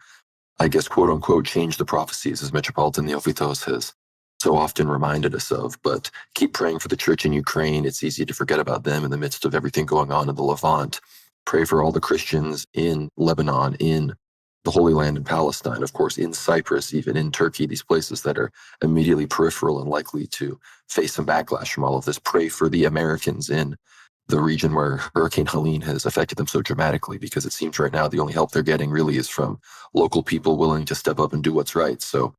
I guess, quote unquote, change the prophecies, as Metropolitan Neophytos has so often reminded us of. But keep praying for the church in Ukraine. It's easy to forget about them in the midst of everything going on in the Levant. Pray for all the Christians in Lebanon, in the Holy Land in Palestine, of course, in Cyprus, even in Turkey, these places that are immediately peripheral and likely to face some backlash from all of this. Pray for the Americans in the region where Hurricane Helene has affected them so dramatically, because it seems right now the only help they're getting really is from local people willing to step up and do what's right. So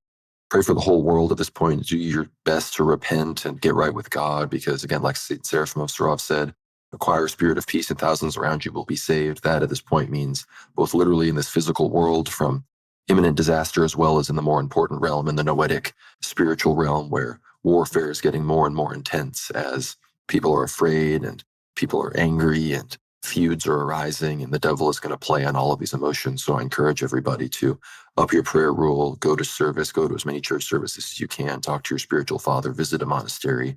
pray for the whole world at this point. Do your best to repent and get right with God, because again, like St. Seraphim of Sarov said, acquire a spirit of peace and thousands around you will be saved. That at this point means both literally in this physical world from imminent disaster, as well as in the more important realm, in the noetic spiritual realm, where warfare is getting more and more intense as people are afraid and people are angry and feuds are arising, and the devil is going to play on all of these emotions. So I encourage everybody to up your prayer rule, go to service, go to as many church services as you can, talk to your spiritual father, visit a monastery,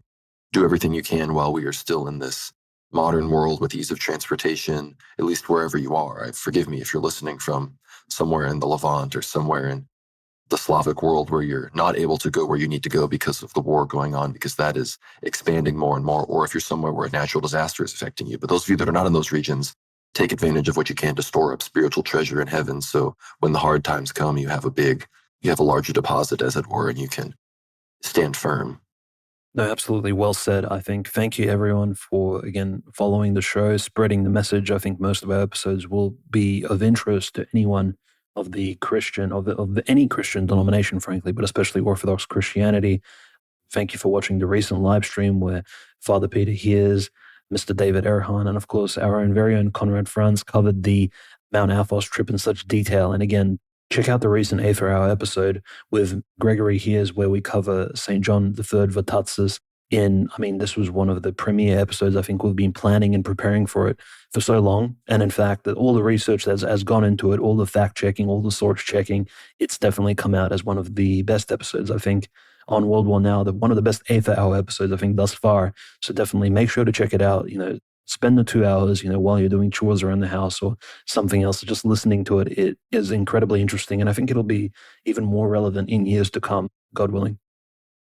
do everything you can while we are still in this modern world with ease of transportation, at least wherever you are. Forgive me if you're listening from somewhere in the Levant or somewhere in the Slavic world where you're not able to go where you need to go because of the war going on, because that is expanding more and more, or if you're somewhere where a natural disaster is affecting you. But those of you that are not in those regions, take advantage of what you can to store up spiritual treasure in heaven. So when the hard times come, you have a larger deposit, as it were, and you can stand firm. No, absolutely well said. I think thank you everyone for, again, following the show, spreading the message. I think most of our episodes will be of interest to anyone of the Christian, any Christian denomination, frankly, but especially Orthodox Christianity. Thank you for watching the recent live stream where Father Peter Hears, Mr. David Erhan, and of course our own very own Conrad Franz covered the Mount Athos trip in such detail. And again, check out the recent Aether Hour episode with Gregory Hears, where we cover St. John III Vatatzes this was one of the premier episodes. I think we've been planning and preparing for it for so long. And in fact, that all the research that has gone into it, all the fact checking, all the source checking, it's definitely come out as one of the best episodes, I think, on World War Now, one of the best Aether Hour episodes, I think, thus far. So definitely make sure to check it out. Spend the 2 hours, while you're doing chores around the house or something else, just listening to it. It is incredibly interesting. And I think it'll be even more relevant in years to come, God willing.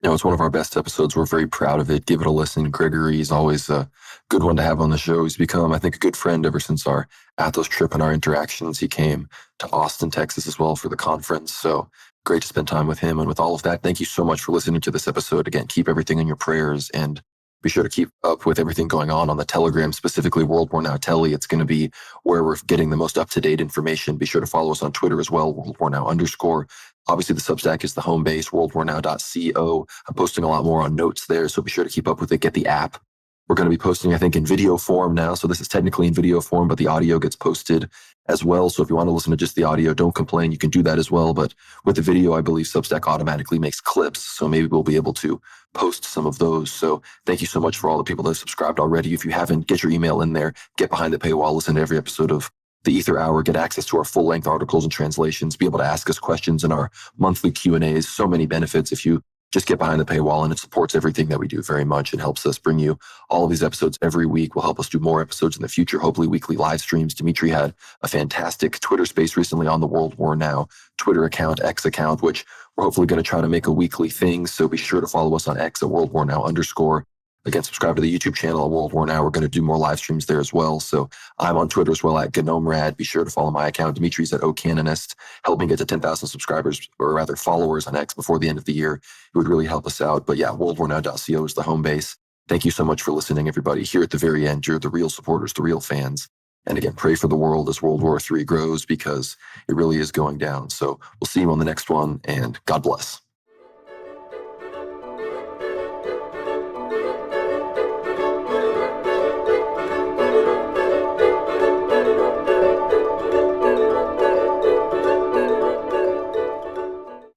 It's one of our best episodes. We're very proud of it. Give it a listen. Gregory is always a good one to have on the show. He's become, I think, a good friend ever since our Athos trip and our interactions. He came to Austin, Texas as well for the conference. So great to spend time with him. And with all of that, thank you so much for listening to this episode. Again, keep everything in your prayers and be sure to keep up with everything going on the Telegram, specifically World War Now Telly. It's going to be where we're getting the most up-to-date information. Be sure to follow us on Twitter as well, World War Now _. Obviously, the Substack is the home base, worldwarnow.co. I'm posting a lot more on notes there, so be sure to keep up with it. Get the app. We're going to be posting, I think, in video form now. So this is technically in video form, but the audio gets posted as well. So if you want to listen to just the audio, don't complain. You can do that as well. But with the video, I believe Substack automatically makes clips. So maybe we'll be able to post some of those. So thank you so much for all the people that have subscribed already. If you haven't, get your email in there, get behind the paywall, listen to every episode of the Aether Hour, get access to our full-length articles and translations, be able to ask us questions in our monthly Q&As. So many benefits. If you just get behind the paywall, and it supports everything that we do very much. It helps us bring you all of these episodes every week. Will help us do more episodes in the future, hopefully weekly live streams. Dimitri had a fantastic Twitter space recently on the World War Now Twitter account, X account, which we're hopefully going to try to make a weekly thing. So be sure to follow us on X at World War Now _. Again, subscribe to the YouTube channel at World War Now. We're going to do more live streams there as well. So I'm on Twitter as well at GnomeRad. Be sure to follow my account. Dimitri's at OCanonist. Help me get to 10,000 subscribers, or rather followers on X before the end of the year. It would really help us out. But yeah, worldwarnow.co is the home base. Thank you so much for listening, everybody. Here at the very end, you're the real supporters, the real fans. And again, pray for the world as World War III grows, because it really is going down. So we'll see you on the next one, and God bless.